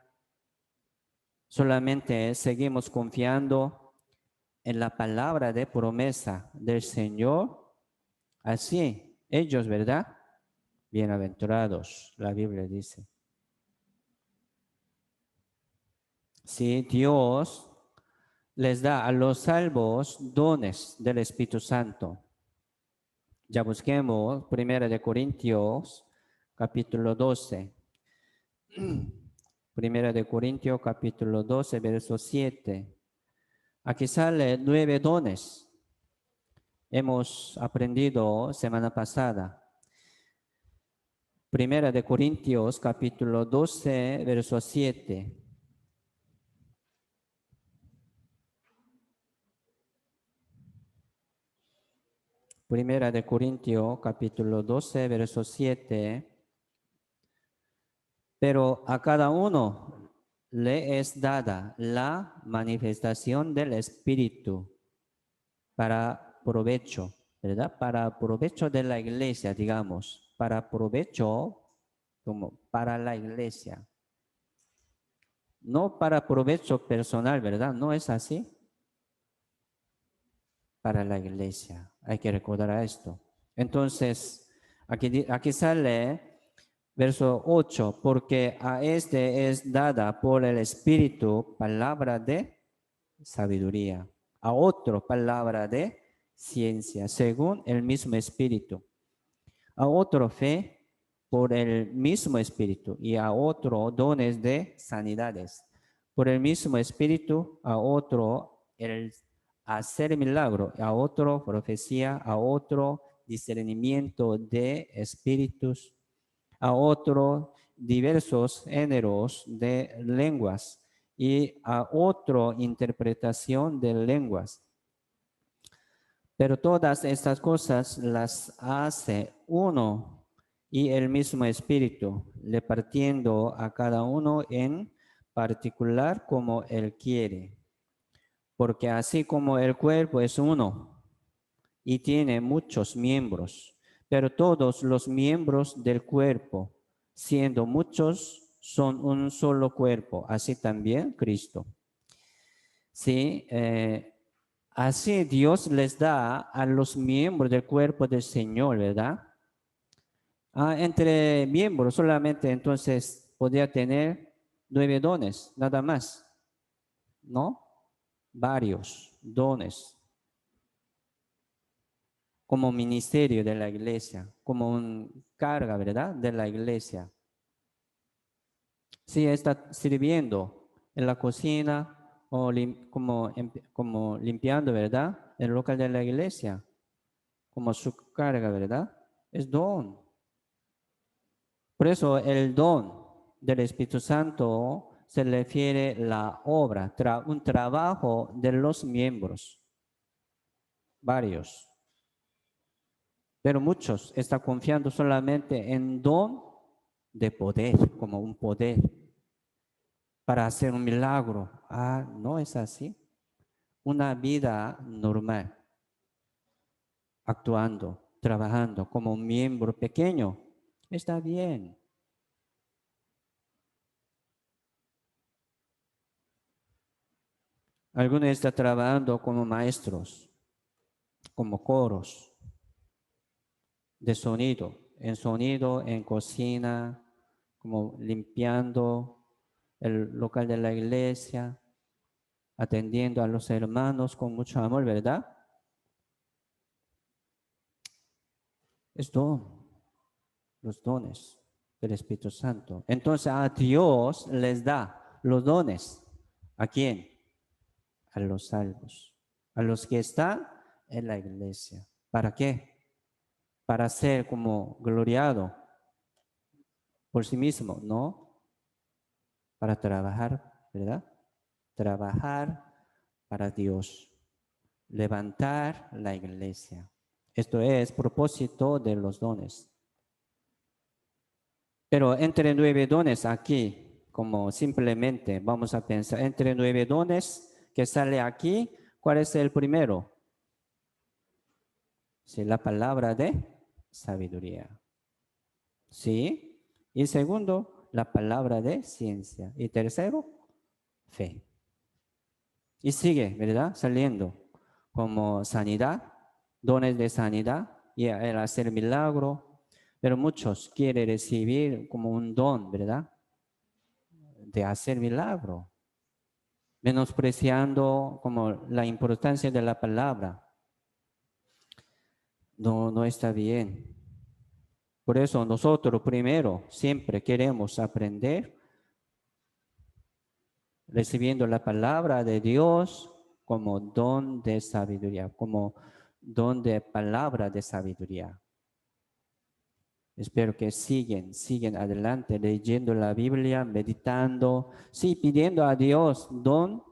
S1: solamente seguimos confiando en la palabra de promesa del Señor. Así, ellos, ¿verdad? Bienaventurados, la Biblia dice. Si Dios les da a los salvos dones del Espíritu Santo. Ya busquemos 1 de Corintios, capítulo 12. 1 de Corintios, capítulo 12, verso 7. Aquí sale 9 dones. Hemos aprendido semana pasada. 1 de Corintios, capítulo 12, verso 7. Primera de Corintios, capítulo 12, verso 7. Pero a cada uno le es dada la manifestación del Espíritu para provecho, ¿verdad? Para provecho de la iglesia, digamos, para provecho como para la iglesia. No para provecho personal, ¿verdad? No es así. Para la iglesia. Hay que recordar esto. Entonces, aquí sale verso 8, porque a este es dada por el Espíritu palabra de sabiduría, a otro palabra de ciencia, según el mismo Espíritu, a otro fe por el mismo Espíritu y a otro dones de sanidades, por el mismo Espíritu, a otro el hacer milagro, a otro profecía, a otro discernimiento de espíritus, a otro diversos géneros de lenguas y a otro interpretación de lenguas. Pero todas estas cosas las hace uno y el mismo Espíritu, repartiendo a cada uno en particular como Él quiere. Porque así como el cuerpo es uno y tiene muchos miembros, pero todos los miembros del cuerpo, siendo muchos, son un solo cuerpo, así también Cristo. Sí, así Dios les da a los miembros del cuerpo del Señor, ¿verdad? Entre miembros solamente entonces podría tener 9 dones, nada más, ¿no? Varios dones, como ministerio de la iglesia, como una carga, ¿verdad? De la iglesia. Si está sirviendo en la cocina o como limpiando, ¿verdad? El local de la iglesia, como su carga, ¿verdad? Es don. Por eso el don del Espíritu Santo se refiere a la obra, un trabajo de los miembros, varios. Pero muchos están confiando solamente en don de poder, como un poder para hacer un milagro. Ah, no es así. Una vida normal, actuando, trabajando como un miembro pequeño, está bien. Algunos están trabajando como maestros, como coros de sonido, en cocina, como limpiando el local de la iglesia, atendiendo a los hermanos con mucho amor, ¿verdad? Es don, los dones del Espíritu Santo. Entonces a Dios les da los dones. ¿A quién? A los salvos, a los que están en la iglesia. ¿Para qué? Para ser como gloriado por sí mismo, no, para trabajar, ¿verdad? Trabajar para Dios, levantar la iglesia. Esto es propósito de los dones. Pero entre 9 dones aquí, como simplemente vamos a pensar, entre 9 dones que sale aquí, ¿cuál es el primero? Sí, la palabra de sabiduría. ¿Sí? Y segundo, la palabra de ciencia. Y tercero, fe. Y sigue, ¿verdad? Saliendo como sanidad, dones de sanidad y el hacer milagro. Pero muchos quieren recibir como un don, ¿verdad? De hacer milagro, menospreciando como la importancia de la palabra. No, no está bien. Por eso nosotros primero siempre queremos aprender recibiendo la palabra de Dios como don de sabiduría, como don de palabra de sabiduría. Espero que siguen adelante leyendo la Biblia, meditando, sí, pidiendo a Dios don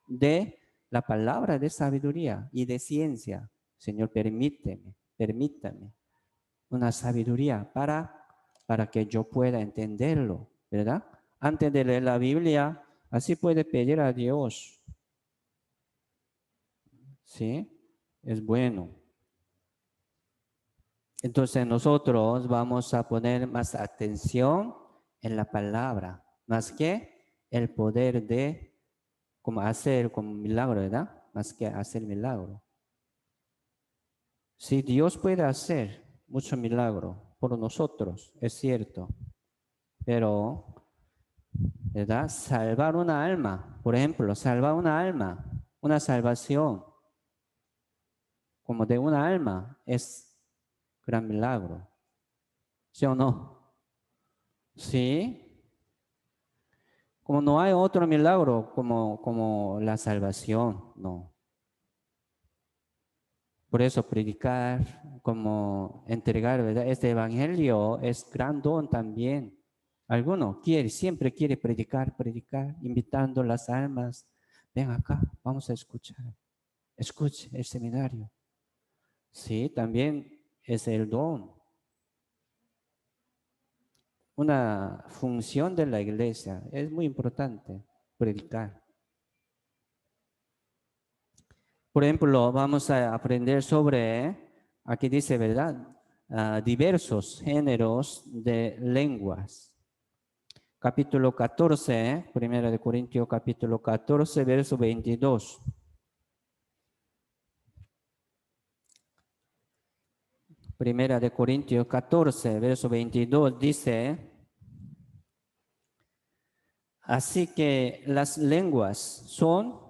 S1: de la palabra de sabiduría y de ciencia. Señor, permítame una sabiduría para que yo pueda entenderlo, ¿verdad? Antes de leer la Biblia, así puede pedir a Dios. ¿Sí? Es bueno. Entonces nosotros vamos a poner más atención en la palabra, más que el poder de como hacer como milagro, ¿verdad? Más que hacer milagro. Si Dios puede hacer mucho milagro por nosotros, es cierto, pero, ¿verdad? Salvar una alma, por ejemplo, salvar una alma, una salvación como de una alma es gran milagro. ¿Sí o no? Sí. Como no hay otro milagro como la salvación, no. Por eso predicar, como entregar, ¿verdad? Este evangelio es gran don también. Alguno siempre quiere predicar, invitando las almas. Ven acá, vamos a escuchar. Escuche el seminario. Sí, también es el don. Una función de la iglesia. Es muy importante predicar. Por ejemplo, vamos a aprender sobre, aquí dice, ¿verdad? Diversos géneros de lenguas. Capítulo 14, Primera de Corintios, capítulo 14, verso 22. Primera de Corintios 14, verso 22 dice, Así que las lenguas son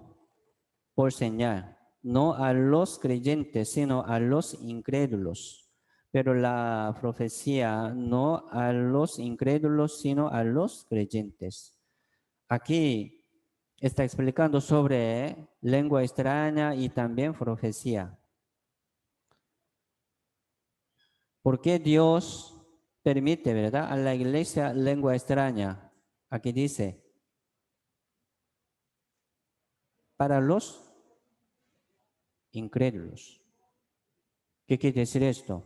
S1: por señal, no a los creyentes, sino a los incrédulos. Pero la profecía no a los incrédulos, sino a los creyentes. Aquí está explicando sobre lengua extraña y también profecía. ¿Por qué Dios permite, verdad, a la iglesia lengua extraña? Aquí dice, para los incrédulos. ¿Qué quiere decir esto?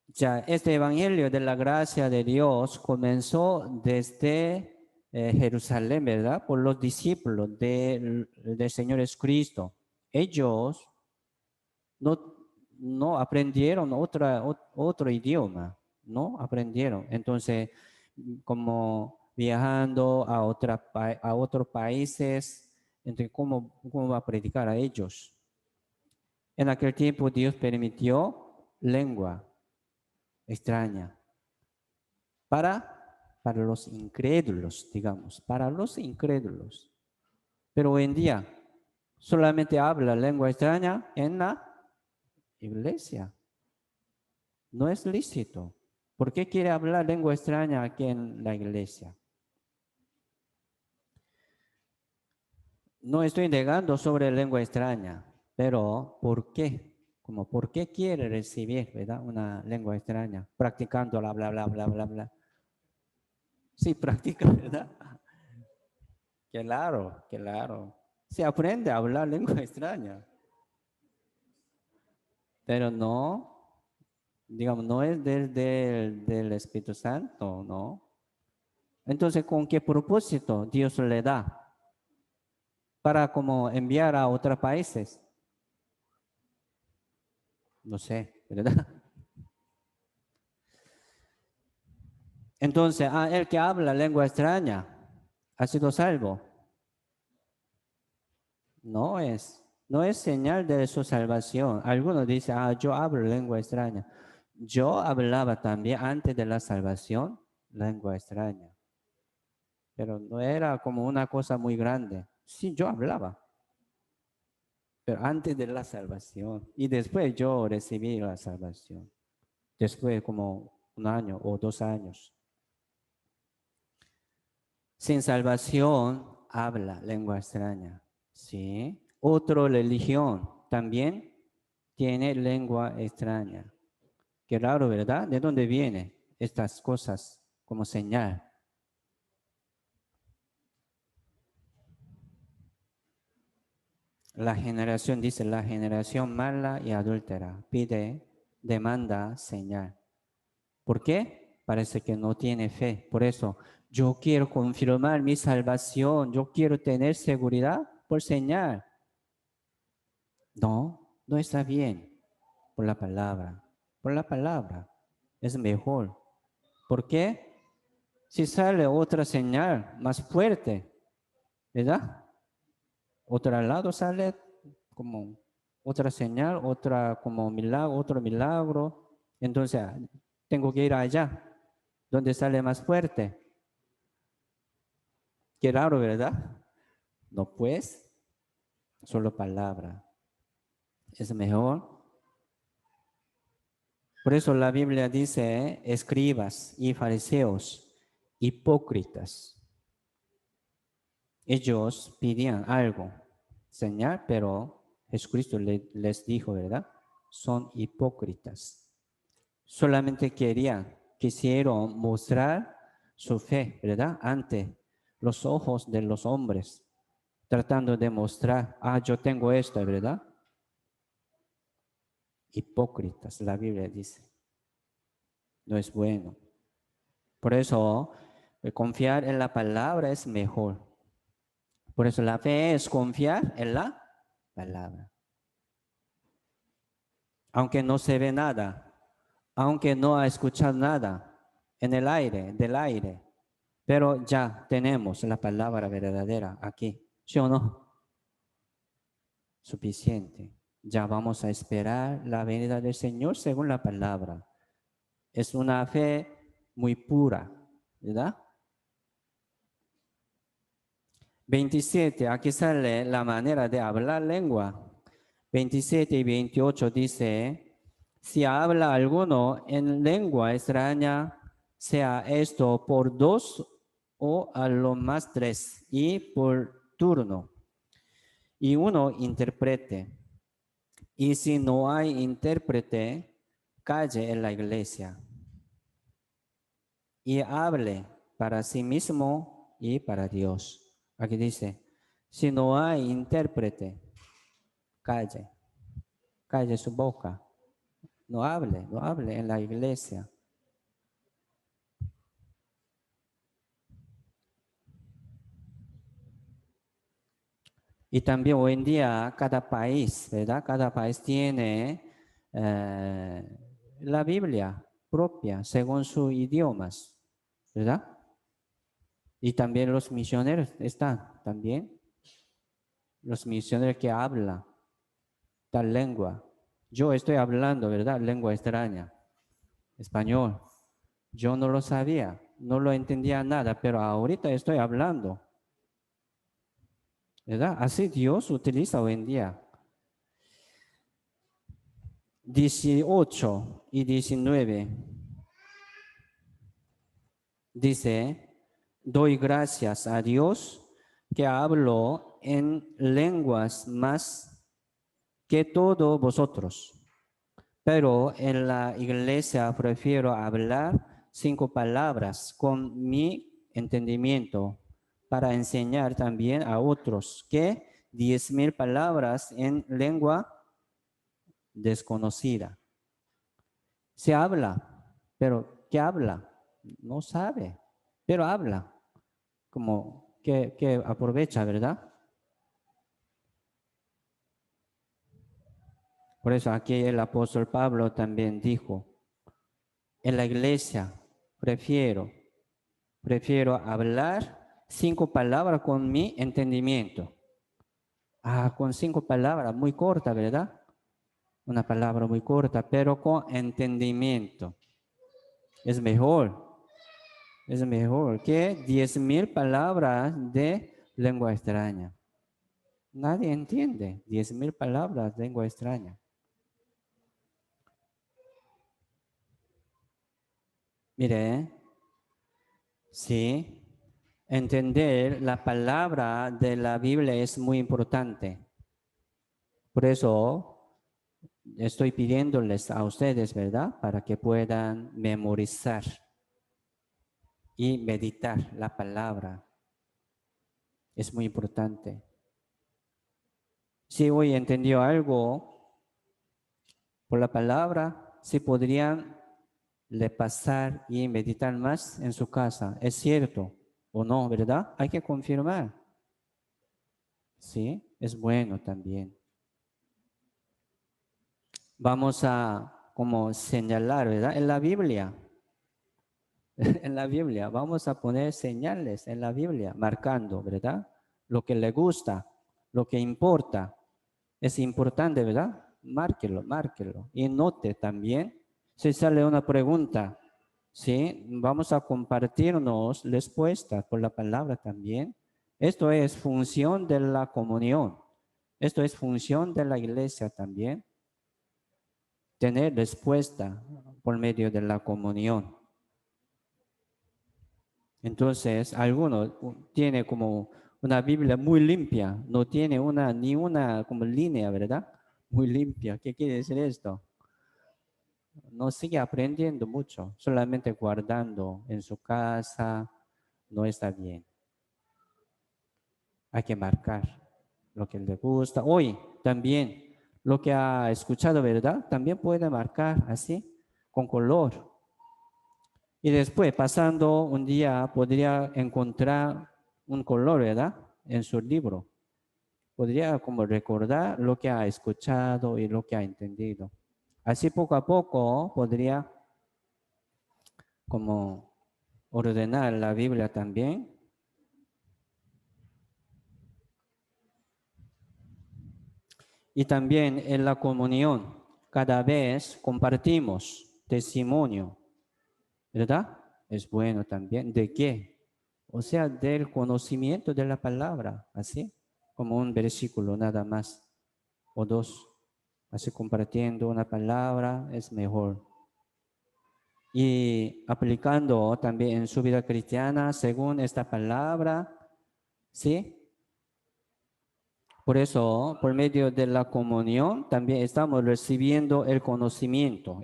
S1: Ya, este evangelio de la gracia de Dios comenzó desde Jerusalén, ¿verdad? Por los discípulos del Señor Jesucristo. Ellos no aprendieron otro idioma, no aprendieron. Entonces, como viajando a otros países, entonces, ¿cómo va a predicar a ellos? En aquel tiempo Dios permitió lengua extraña para los incrédulos, digamos, para los incrédulos. Pero hoy en día solamente habla lengua extraña en la iglesia. No es lícito. ¿Por qué quiere hablar lengua extraña aquí en la iglesia? No estoy negando sobre lengua extraña, pero ¿por qué? Como, ¿por qué quiere recibir, verdad, una lengua extraña? Practicando bla, bla, bla, bla, bla, bla. Sí, practica, ¿verdad? Claro, claro. Se aprende a hablar lengua extraña, pero no, digamos, no es del Espíritu Santo, ¿no? Entonces, ¿con qué propósito Dios le da? Para como enviar a otros países. No sé, ¿verdad? Entonces, el que habla lengua extraña ha sido salvo. No es señal de su salvación. Algunos dicen, yo hablo lengua extraña. Yo hablaba también antes de la salvación lengua extraña, pero no era como una cosa muy grande. Sí, yo hablaba, pero antes de la salvación. Y después yo recibí la salvación, después como 1 año o 2 años. Sin salvación habla lengua extraña, ¿sí? Otra religión también tiene lengua extraña. Qué raro, ¿verdad? ¿De dónde vienen estas cosas como señal? Dice, la generación mala y adúltera demanda señal. ¿Por qué? Parece que no tiene fe. Por eso, yo quiero confirmar mi salvación, yo quiero tener seguridad por señal. No está bien por la palabra. Por la palabra es mejor. ¿Por qué? Si sale otra señal más fuerte, ¿verdad? Otro lado sale como otra señal, otra como milagro, otro milagro. Entonces, tengo que ir allá, donde sale más fuerte. Qué raro, ¿verdad? No, pues, solo palabra. Es mejor. Por eso la Biblia dice, escribas y fariseos, hipócritas. Ellos pedían algo, señal, pero Jesucristo les dijo, ¿verdad? Son hipócritas. Solamente quisieron mostrar su fe, ¿verdad? Ante los ojos de los hombres, tratando de mostrar, yo tengo esto, ¿verdad? Hipócritas, la Biblia dice. No es bueno. Por eso, confiar en la palabra es mejor. Por eso la fe es confiar en la palabra. Aunque no se ve nada, aunque no ha escuchado nada en el aire, del aire, pero ya tenemos la palabra verdadera aquí, ¿sí o no? Suficiente. Ya vamos a esperar la venida del Señor según la palabra. Es una fe muy pura, ¿verdad? 27, aquí sale la manera de hablar lengua. 27 y 28 dice, si habla alguno en lengua extraña, sea esto por 2 o a lo más 3 y por turno, y uno interprete. Y si no hay intérprete, calle en la iglesia y hable para sí mismo y para Dios. Aquí dice, si no hay intérprete, calle su boca, no hable en la iglesia. Y también hoy en día cada país, ¿verdad? Cada país tiene la Biblia propia según sus idiomas, ¿verdad? Y también los misioneros están también. Los misioneros que hablan tal lengua. Yo estoy hablando, ¿verdad? Lengua extraña, español. Yo no lo sabía, no lo entendía nada, pero ahorita estoy hablando, ¿verdad? Así Dios utiliza hoy en día. 18 y 19 dice, doy gracias a Dios que hablo en lenguas más que todos vosotros. Pero en la iglesia prefiero hablar 5 palabras con mi entendimiento para enseñar también a otros que 10,000 palabras en lengua desconocida. Se habla, pero ¿qué habla? No sabe, pero habla, como que aprovecha, ¿verdad? Por eso aquí el apóstol Pablo también dijo, en la iglesia prefiero hablar 5 palabras con mi entendimiento. Con 5 palabras, muy corta, ¿verdad? Una palabra muy corta, pero con entendimiento. Es mejor que 10,000 palabras de lengua extraña. Nadie entiende 10,000 palabras de lengua extraña. Mire, sí, entender la palabra de la Biblia es muy importante. Por eso estoy pidiéndoles a ustedes, ¿verdad? Para que puedan memorizar y meditar la palabra. Es muy importante. Si hoy entendió algo por la palabra, si podrían pasar y meditar más en su casa. ¿Es cierto o no, verdad? Hay que confirmar. Sí, es bueno también. Vamos a como señalar, ¿verdad? En la Biblia. En la Biblia, vamos a poner señales en la Biblia, marcando, ¿verdad? Lo que le gusta, lo que importa. Es importante, ¿verdad? Márquelo. Y note también, si sale una pregunta, ¿sí? Vamos a compartirnos respuestas por la palabra también. Esto es función de la comunión. Esto es función de la iglesia también. Tener respuesta por medio de la comunión. Entonces, algunos tiene como una Biblia muy limpia, no tiene ni una como línea, ¿verdad? Muy limpia. ¿Qué quiere decir esto? No sigue aprendiendo mucho, solamente guardando en su casa, no está bien. Hay que marcar lo que le gusta. Hoy también lo que ha escuchado, ¿verdad? También puede marcar así, con color. Y después, pasando un día, podría encontrar un color, ¿verdad? En su libro. Podría como recordar lo que ha escuchado y lo que ha entendido. Así poco a poco podría como ordenar la Biblia también. Y también en la comunión, cada vez compartimos testimonio, ¿verdad? Es bueno también. ¿De qué? o sea, del conocimiento de la palabra, así, como un versículo nada más, o dos, así compartiendo una palabra es mejor. Y aplicando también en su vida cristiana según esta palabra, ¿sí? Por eso, por medio de la comunión, también estamos recibiendo el conocimiento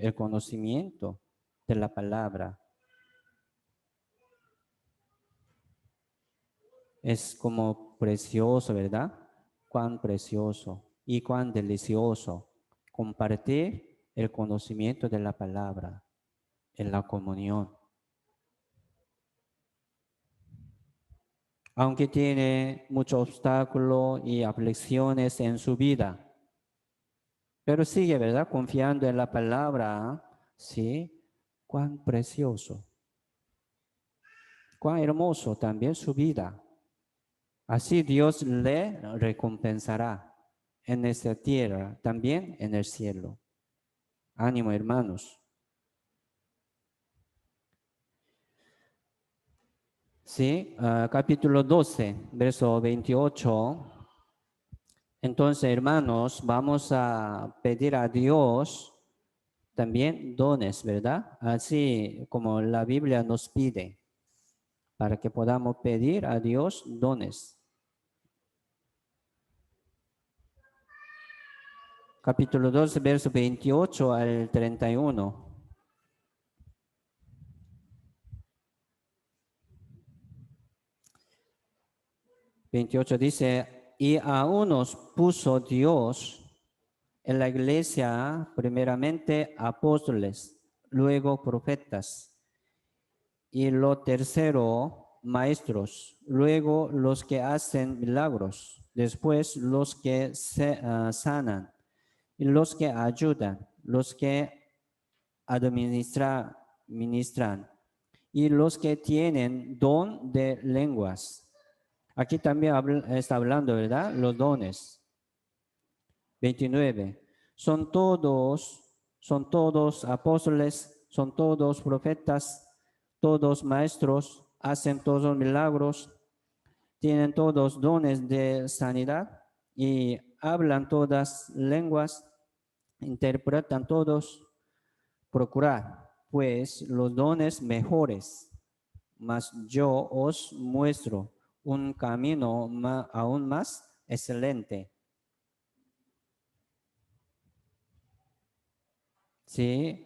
S1: de la palabra. Es como precioso, ¿verdad? Cuán precioso y cuán delicioso compartir el conocimiento de la palabra en la comunión. Aunque tiene muchos obstáculos y aflicciones en su vida, pero sigue, ¿verdad? Confiando en la palabra, ¿sí? Cuán precioso, cuán hermoso también su vida. Así Dios le recompensará en esta tierra, también en el cielo. Ánimo, hermanos. Sí, capítulo 12, verso 28. Entonces, hermanos, vamos a pedir a Dios también dones, ¿verdad? Así como la Biblia nos pide, para que podamos pedir a Dios dones. Capítulo 12, verso 28 al 31. 28 dice, y a unos puso Dios en la iglesia primeramente apóstoles, luego profetas, y lo tercero maestros, luego los que hacen milagros, después los que sanan, y los que ayudan, los que ministran, y los que tienen don de lenguas. Aquí también está hablando, ¿verdad? Los dones. 29. Son todos apóstoles, son todos profetas, todos maestros, hacen todos milagros, tienen todos dones de sanidad y hablan todas lenguas, interpretan todos. Procurad, pues, los dones mejores, mas yo os muestro un camino aún más excelente. Sí.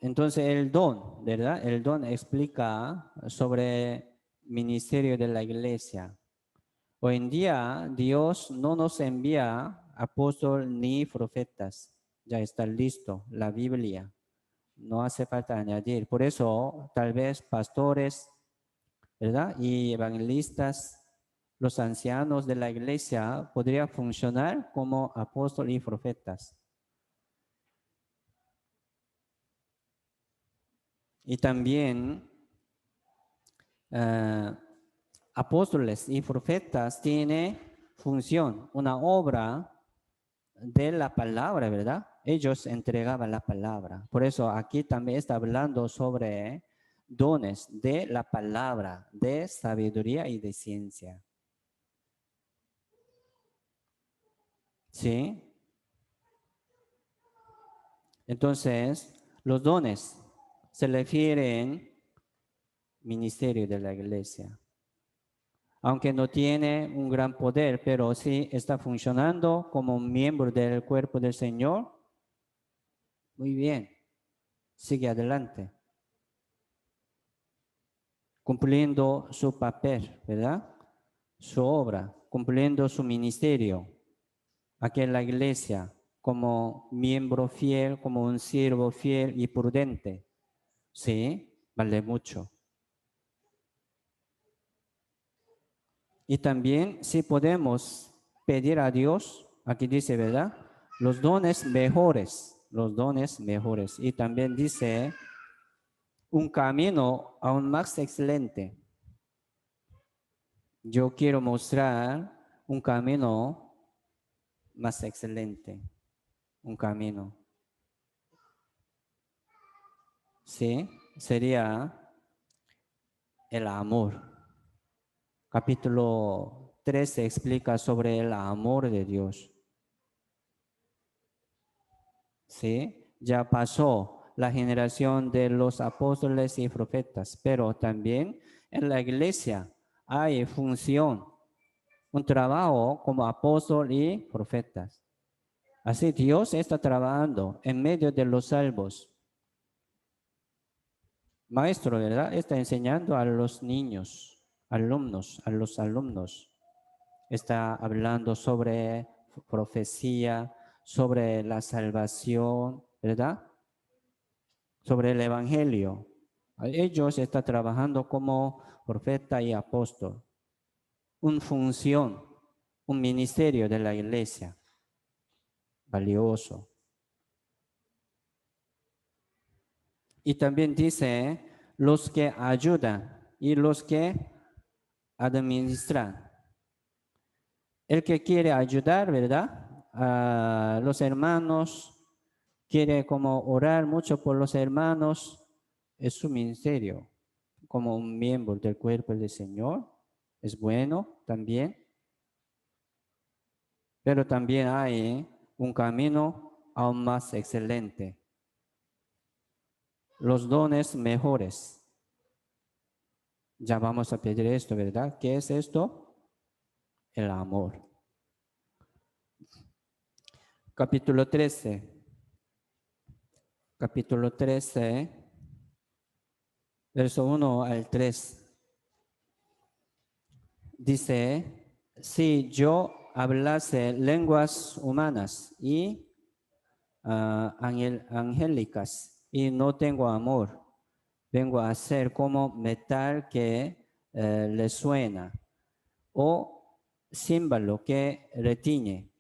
S1: Entonces el don, ¿verdad? El don explica sobre ministerio de la iglesia. Hoy en día Dios no nos envía apóstoles ni profetas. Ya está listo la Biblia. No hace falta añadir. Por eso tal vez pastores, ¿verdad? Y evangelistas, los ancianos de la iglesia podrían funcionar como apóstoles y profetas. Y también apóstoles y profetas tienen función, una obra de la palabra, ¿verdad? Ellos entregaban la palabra. Por eso aquí también está hablando sobre dones de la palabra, de sabiduría y de ciencia. ¿Sí? Entonces, los dones se refieren ministerio de la iglesia. Aunque no tiene un gran poder, pero sí está funcionando como un miembro del cuerpo del Señor. Muy bien, sigue adelante, cumpliendo su papel, ¿verdad? Su obra, cumpliendo su ministerio, aquí en la iglesia, como miembro fiel, como un siervo fiel y prudente. Sí, vale mucho. Y también si podemos pedir a Dios, aquí dice, ¿verdad? Los dones mejores, los dones mejores. Y también dice un camino aún más excelente. Yo quiero mostrar un camino más excelente, un camino. Sí, sería el amor. Capítulo 13 explica sobre el amor de Dios. ¿Sí? Ya pasó la generación de los apóstoles y profetas, pero también en la iglesia hay función, un trabajo como apóstol y profetas. Así Dios está trabajando en medio de los salvos. Maestro, ¿verdad? Está enseñando a los niños, alumnos, a los alumnos. Está hablando sobre profecía, sobre la salvación, ¿verdad? Sobre el evangelio. Ellos están trabajando como profeta y apóstol. Una función, un ministerio de la iglesia. Valioso. Y también dice, los que ayudan y los que administran. El que quiere ayudar, ¿verdad? A los hermanos, quiere como orar mucho por los hermanos, es su ministerio, como un miembro del cuerpo del Señor, es bueno también, pero también hay un camino aún más excelente, los dones mejores. Ya vamos a pedir esto, ¿verdad? ¿Qué es esto? El amor. Capítulo 13. Capítulo 13, verso 1 al 3. Dice, si yo hablase lenguas humanas y angélicas y no tengo amor, vengo a ser como metal que le suena o címbalo que retiñe.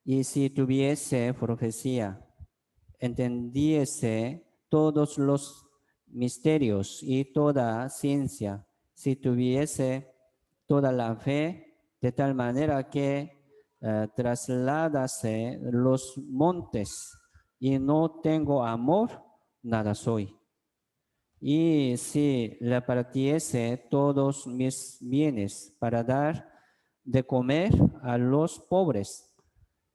S1: Y si tuviese profecía, entendiese todos los misterios y toda ciencia, si tuviese toda la fe, de tal manera que trasladase los montes y no tengo amor, nada soy. Y si le partiese todos mis bienes para dar de comer a los pobres,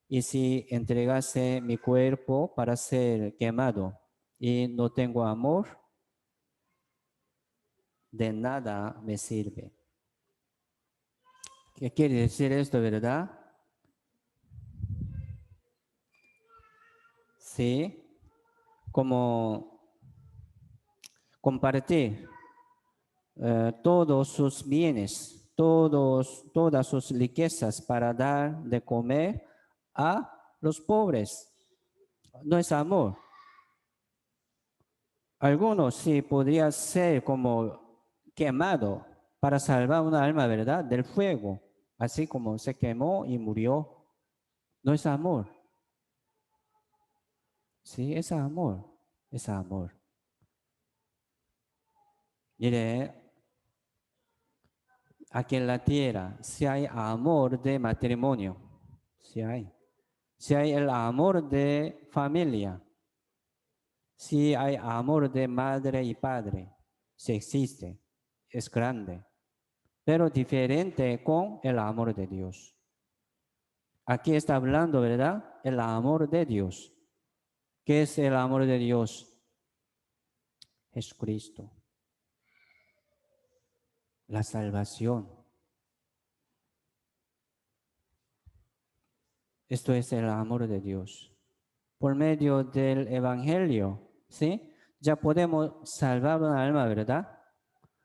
S1: y si entregase mi cuerpo para ser quemado y no tengo amor, de nada me sirve. ¿Qué quiere decir esto, verdad? Sí, como compartir todos sus bienes, todas sus riquezas para dar de comer a los pobres. No es amor. Algunos sí podría ser como quemado para salvar una alma, ¿verdad? Del fuego, así como se quemó y murió. No es amor. Sí, es amor. Es amor. Mire, aquí en la tierra, si hay amor de matrimonio, si hay. Si hay el amor de familia, si hay amor de madre y padre, si existe, es grande, pero diferente con el amor de Dios. Aquí está hablando, ¿verdad? El amor de Dios. ¿Qué es el amor de Dios? Jesucristo. La salvación. Esto es el amor de Dios. Por medio del Evangelio, ¿sí? Ya podemos salvar una alma, ¿verdad?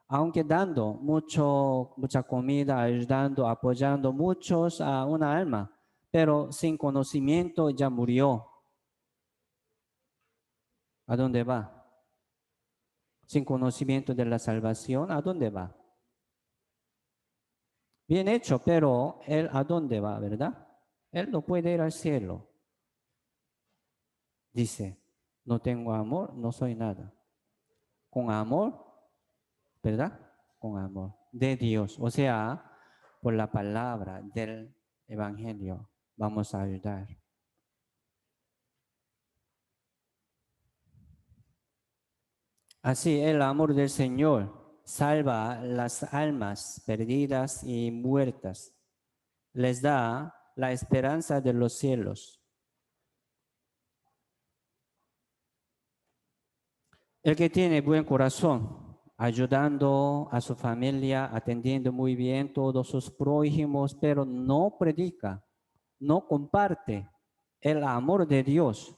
S1: Aunque dando mucha comida, ayudando, apoyando muchos a una alma, pero sin conocimiento ya murió. ¿A dónde va? Sin conocimiento de la salvación, ¿a dónde va? Bien hecho, pero él ¿a dónde va, verdad? Él no puede ir al cielo. Dice, no tengo amor, no soy nada. Con amor, ¿verdad? Con amor de Dios, o sea, por la palabra del Evangelio, vamos a ayudar. Así el amor del Señor, salva las almas perdidas y muertas, les da la esperanza de los cielos. El que tiene buen corazón, ayudando a su familia, atendiendo muy bien todos sus prójimos, pero no predica, no comparte el amor de Dios.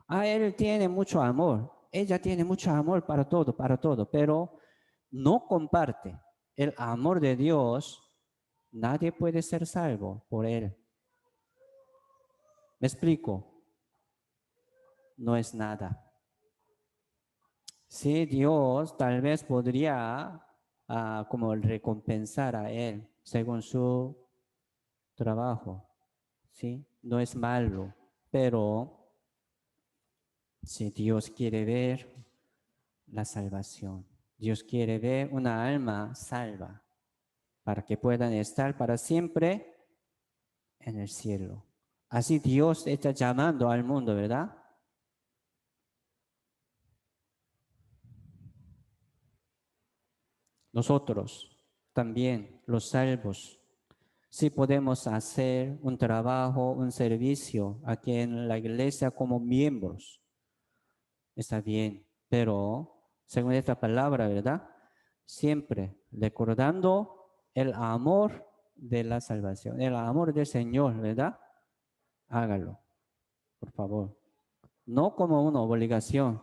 S1: Él tiene mucho amor, ella tiene mucho amor para todo, pero no comparte el amor de Dios, nadie puede ser salvo por él. ¿Me explico? No es nada. Sí, Dios tal vez podría como recompensar a él según su trabajo, ¿sí? No es malo, pero si Dios quiere ver la salvación, Dios quiere ver una alma salva para que puedan estar para siempre en el cielo. Así Dios está llamando al mundo, ¿verdad? Nosotros también, los salvos, sí podemos hacer un trabajo, un servicio aquí en la iglesia como miembros. Está bien, pero según esta palabra, ¿verdad? Siempre recordando el amor de la salvación, el amor del Señor, ¿verdad? Hágalo, por favor. No como una obligación.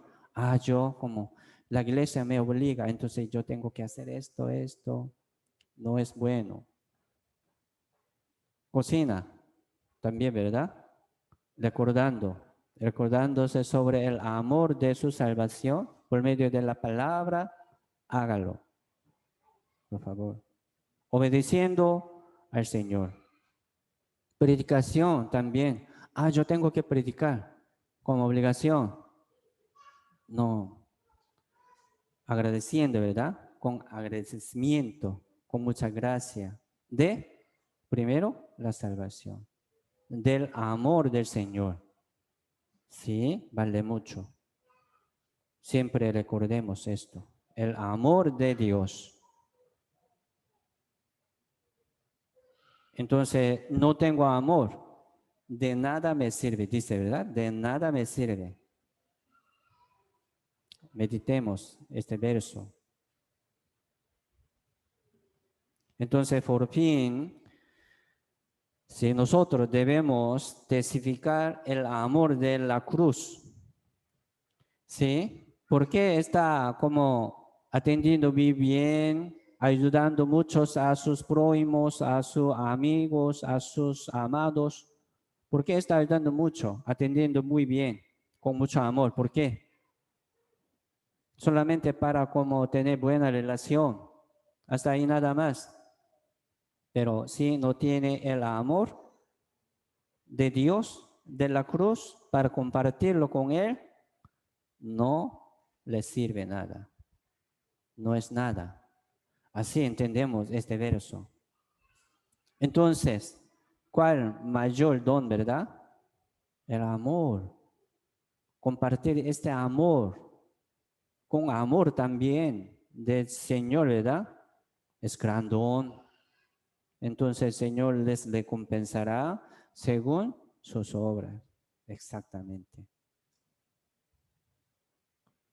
S1: Yo como la iglesia me obliga, entonces yo tengo que hacer esto. No es bueno. Cocina, también, ¿verdad? Recordándose sobre el amor de su salvación por medio de la palabra, hágalo, por favor. Obedeciendo al Señor. Predicación también. Yo tengo que predicar como obligación. No, agradeciendo, ¿verdad? Con agradecimiento, con mucha gracia. Primero, la salvación. Del amor del Señor. Sí, vale mucho. Siempre recordemos esto. El amor de Dios. Entonces, no tengo amor. De nada me sirve, dice, ¿verdad? De nada me sirve. Meditemos este verso. Entonces, por fin, si nosotros debemos testificar el amor de la cruz, ¿sí? Porque está como atendiendo muy bien, ayudando muchos a sus prójimos, a sus amigos, a sus amados. ¿Por qué está ayudando mucho, atendiendo muy bien, con mucho amor? ¿Por qué? Solamente para como tener buena relación. Hasta ahí nada más. Pero si no tiene el amor de Dios, de la cruz, para compartirlo con Él, no le sirve nada. No es nada. Así entendemos este verso. Entonces, ¿cuál mayor don, verdad? El amor. Compartir este amor con amor también del Señor, ¿verdad? Es gran don. Entonces el Señor les recompensará según sus obras. Exactamente.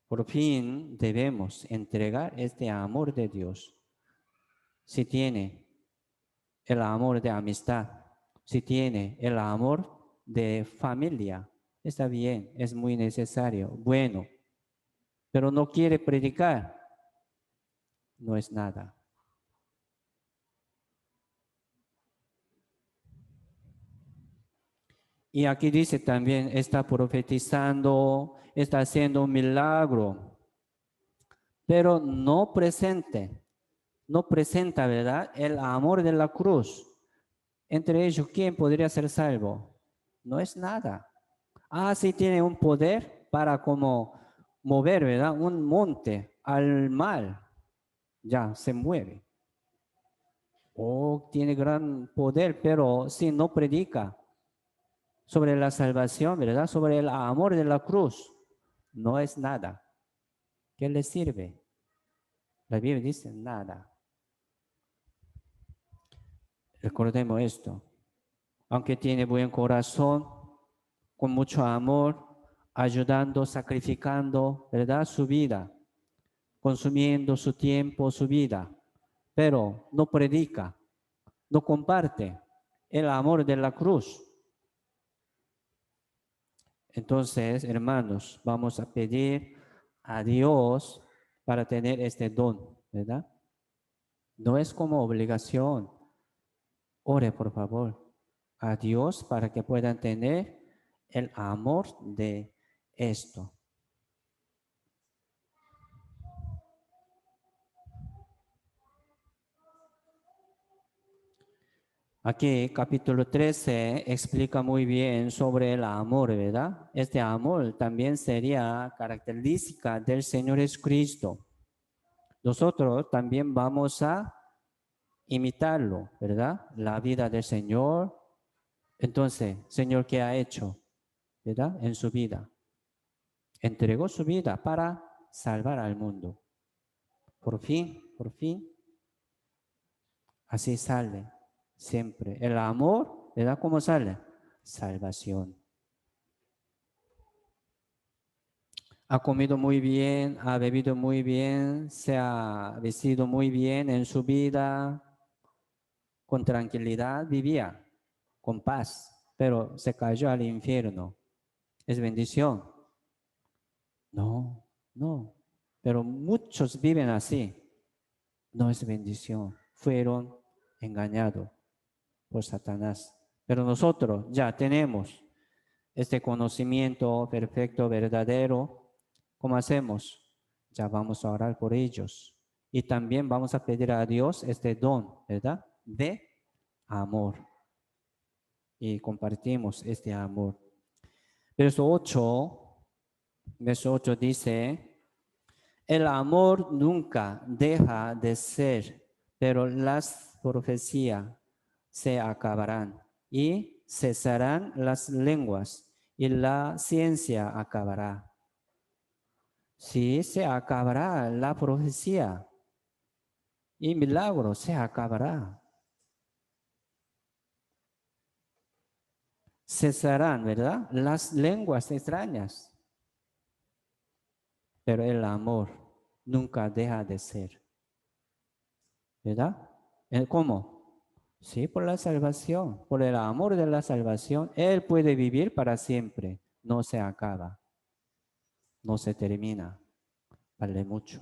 S1: Por fin debemos entregar este amor de Dios. Si tiene el amor de amistad, si tiene el amor de familia, está bien, es muy necesario, bueno, pero no quiere predicar, no es nada. Y aquí dice también, está profetizando, está haciendo un milagro, pero no presenta, ¿verdad? El amor de la cruz. Entre ellos, ¿quién podría ser salvo? No es nada. Sí tiene un poder para como mover, ¿verdad? Un monte al mar, ya se mueve. Tiene gran poder, pero si no predica sobre la salvación, ¿verdad? Sobre el amor de la cruz, no es nada. ¿Qué le sirve? La Biblia dice nada. Recordemos esto. Aunque tiene buen corazón, con mucho amor, ayudando, sacrificando, ¿verdad? Su vida, consumiendo su tiempo, su vida, pero no predica, no comparte el amor de la cruz. Entonces, hermanos, vamos a pedir a Dios para tener este don, ¿verdad? No es como obligación. Ore, por favor, a Dios para que puedan tener el amor de esto. Aquí, capítulo 13, explica muy bien sobre el amor, ¿verdad? Este amor también sería característica del Señor Jesucristo. Nosotros también vamos a imitarlo, ¿verdad? La vida del Señor. Entonces, Señor, ¿qué ha hecho? ¿Verdad? En su vida. Entregó su vida para salvar al mundo. Por fin, así sale siempre. El amor, ¿verdad? ¿Cómo sale? Salvación. Ha comido muy bien, ha bebido muy bien, se ha vestido muy bien en su vida, con tranquilidad vivía, con paz, pero se cayó al infierno. ¿Es bendición? No, no. Pero muchos viven así. No es bendición. Fueron engañados por Satanás. Pero nosotros ya tenemos este conocimiento perfecto, verdadero. ¿Cómo hacemos? Ya vamos a orar por ellos. Y también vamos a pedir a Dios este don, ¿verdad? De amor. Y compartimos este amor. Verso 8 dice, el amor nunca deja de ser, pero las profecías se acabarán y cesarán las lenguas y la ciencia acabará. Sí, se acabará la profecía y milagro se acabará. Cesarán, ¿verdad? Las lenguas extrañas, pero el amor nunca deja de ser, ¿verdad? ¿Cómo? Sí, por la salvación, por el amor de la salvación, Él puede vivir para siempre, no se acaba, no se termina, vale mucho.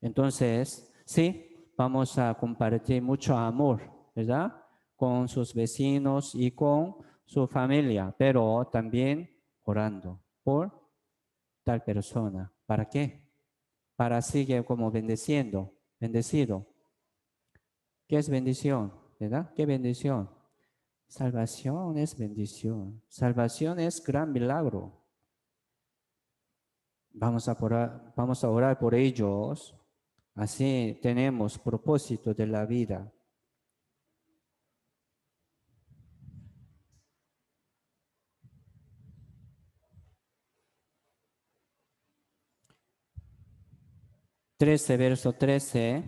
S1: Entonces, sí, vamos a compartir mucho amor, ¿verdad? Con sus vecinos y con su familia, pero también orando por tal persona. ¿Para qué? Para seguir como bendecido. ¿Qué es bendición? ¿Verdad? ¿Qué bendición? Salvación es bendición. Salvación es gran milagro. Vamos a orar por ellos. Así tenemos propósito de la vida. Verso 13.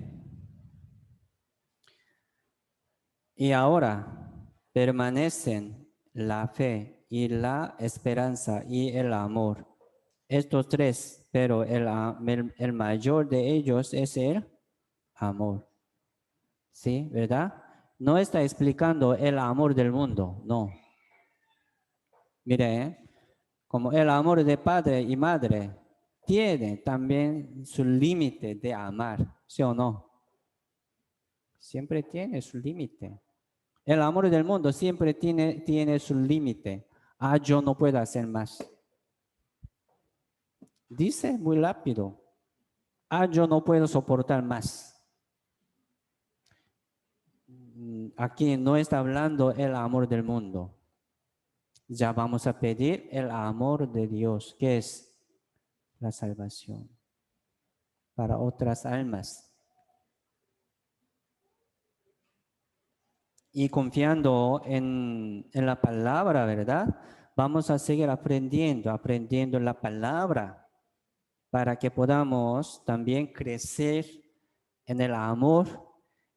S1: Y ahora permanecen la fe y la esperanza y el amor. Estos tres, pero el mayor de ellos es el amor. ¿Sí? ¿Verdad? No está explicando el amor del mundo, no. Mire, como el amor de padre y madre tiene también su límite de amar, ¿sí o no? Siempre tiene su límite. El amor del mundo siempre tiene su límite. Ah, yo no puedo hacer más. Dice muy rápido. Ah, yo no puedo soportar más. Aquí no está hablando el amor del mundo. Ya vamos a pedir el amor de Dios, que es la salvación para otras almas. Y confiando en la palabra, ¿verdad? Vamos a seguir aprendiendo la palabra para que podamos también crecer en el amor,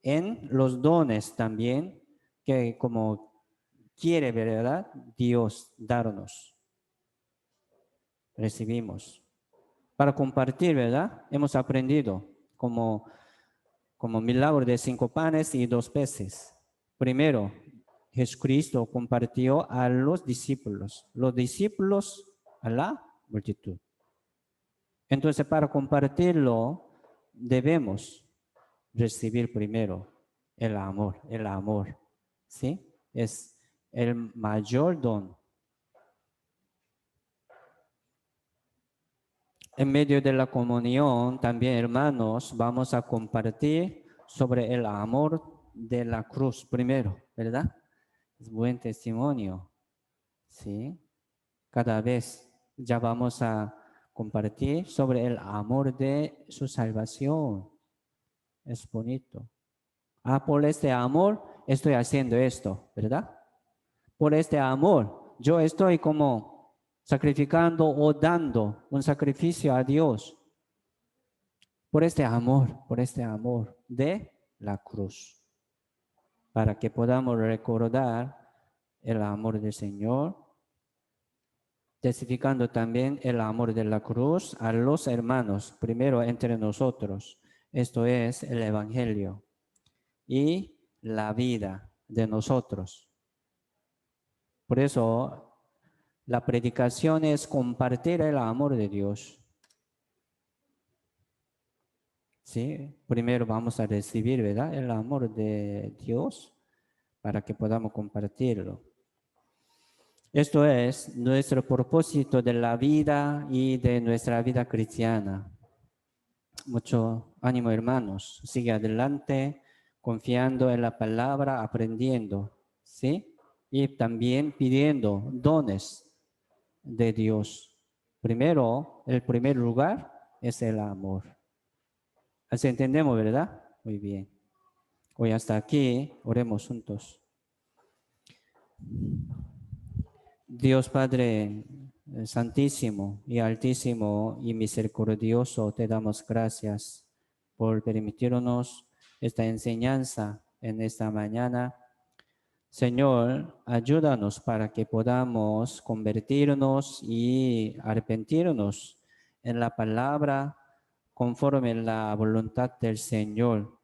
S1: en los dones también, que como quiere, ¿verdad? Dios darnos, recibimos. Para compartir, ¿verdad? Hemos aprendido como milagro de 5 panes y 2 peces. Primero, Jesucristo compartió a los discípulos a la multitud. Entonces, para compartirlo, debemos recibir primero el amor, ¿sí? Es el mayor don. En medio de la comunión, también, hermanos, vamos a compartir sobre el amor de la cruz primero, ¿verdad? Es buen testimonio, ¿sí? Cada vez ya vamos a compartir sobre el amor de su salvación. Es bonito. Por este amor estoy haciendo esto, ¿verdad? Por este amor yo estoy como sacrificando o dando un sacrificio a Dios. Por este amor de la cruz, para que podamos recordar el amor del Señor, testificando también el amor de la cruz a los hermanos, primero entre nosotros. Esto es el Evangelio y la vida de nosotros. Por eso, la predicación es compartir el amor de Dios. Sí, primero vamos a recibir, ¿verdad? El amor de Dios para que podamos compartirlo. Esto es nuestro propósito de la vida y de nuestra vida cristiana. Mucho ánimo, hermanos. Sigue adelante, confiando en la palabra, aprendiendo, ¿sí? Y también pidiendo dones de Dios. Primero, el primer lugar es el amor. Así entendemos, ¿verdad? Muy bien. Hoy hasta aquí, oremos juntos. Dios Padre Santísimo y Altísimo y Misericordioso, te damos gracias por permitirnos esta enseñanza en esta mañana. Señor, ayúdanos para que podamos convertirnos y arrepentirnos en la palabra conforme la voluntad del Señor.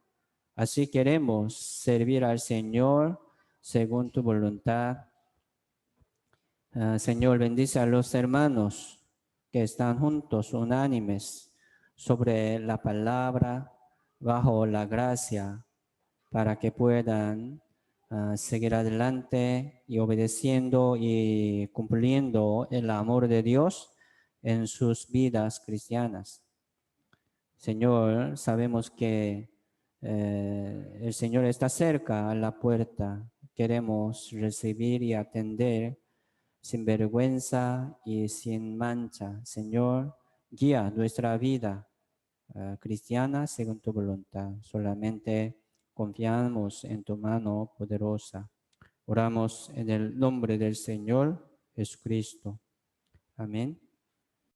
S1: Así queremos servir al Señor según tu voluntad. Señor, bendice a los hermanos que están juntos, unánimes, sobre la palabra, bajo la gracia, para que puedan seguir adelante y obedeciendo y cumpliendo el amor de Dios en sus vidas cristianas. Señor, sabemos que el Señor está cerca a la puerta. Queremos recibir y atender sin vergüenza y sin mancha. Señor, guía nuestra vida cristiana según tu voluntad. Solamente confiamos en tu mano poderosa. Oramos en el nombre del Señor Jesucristo. Amén.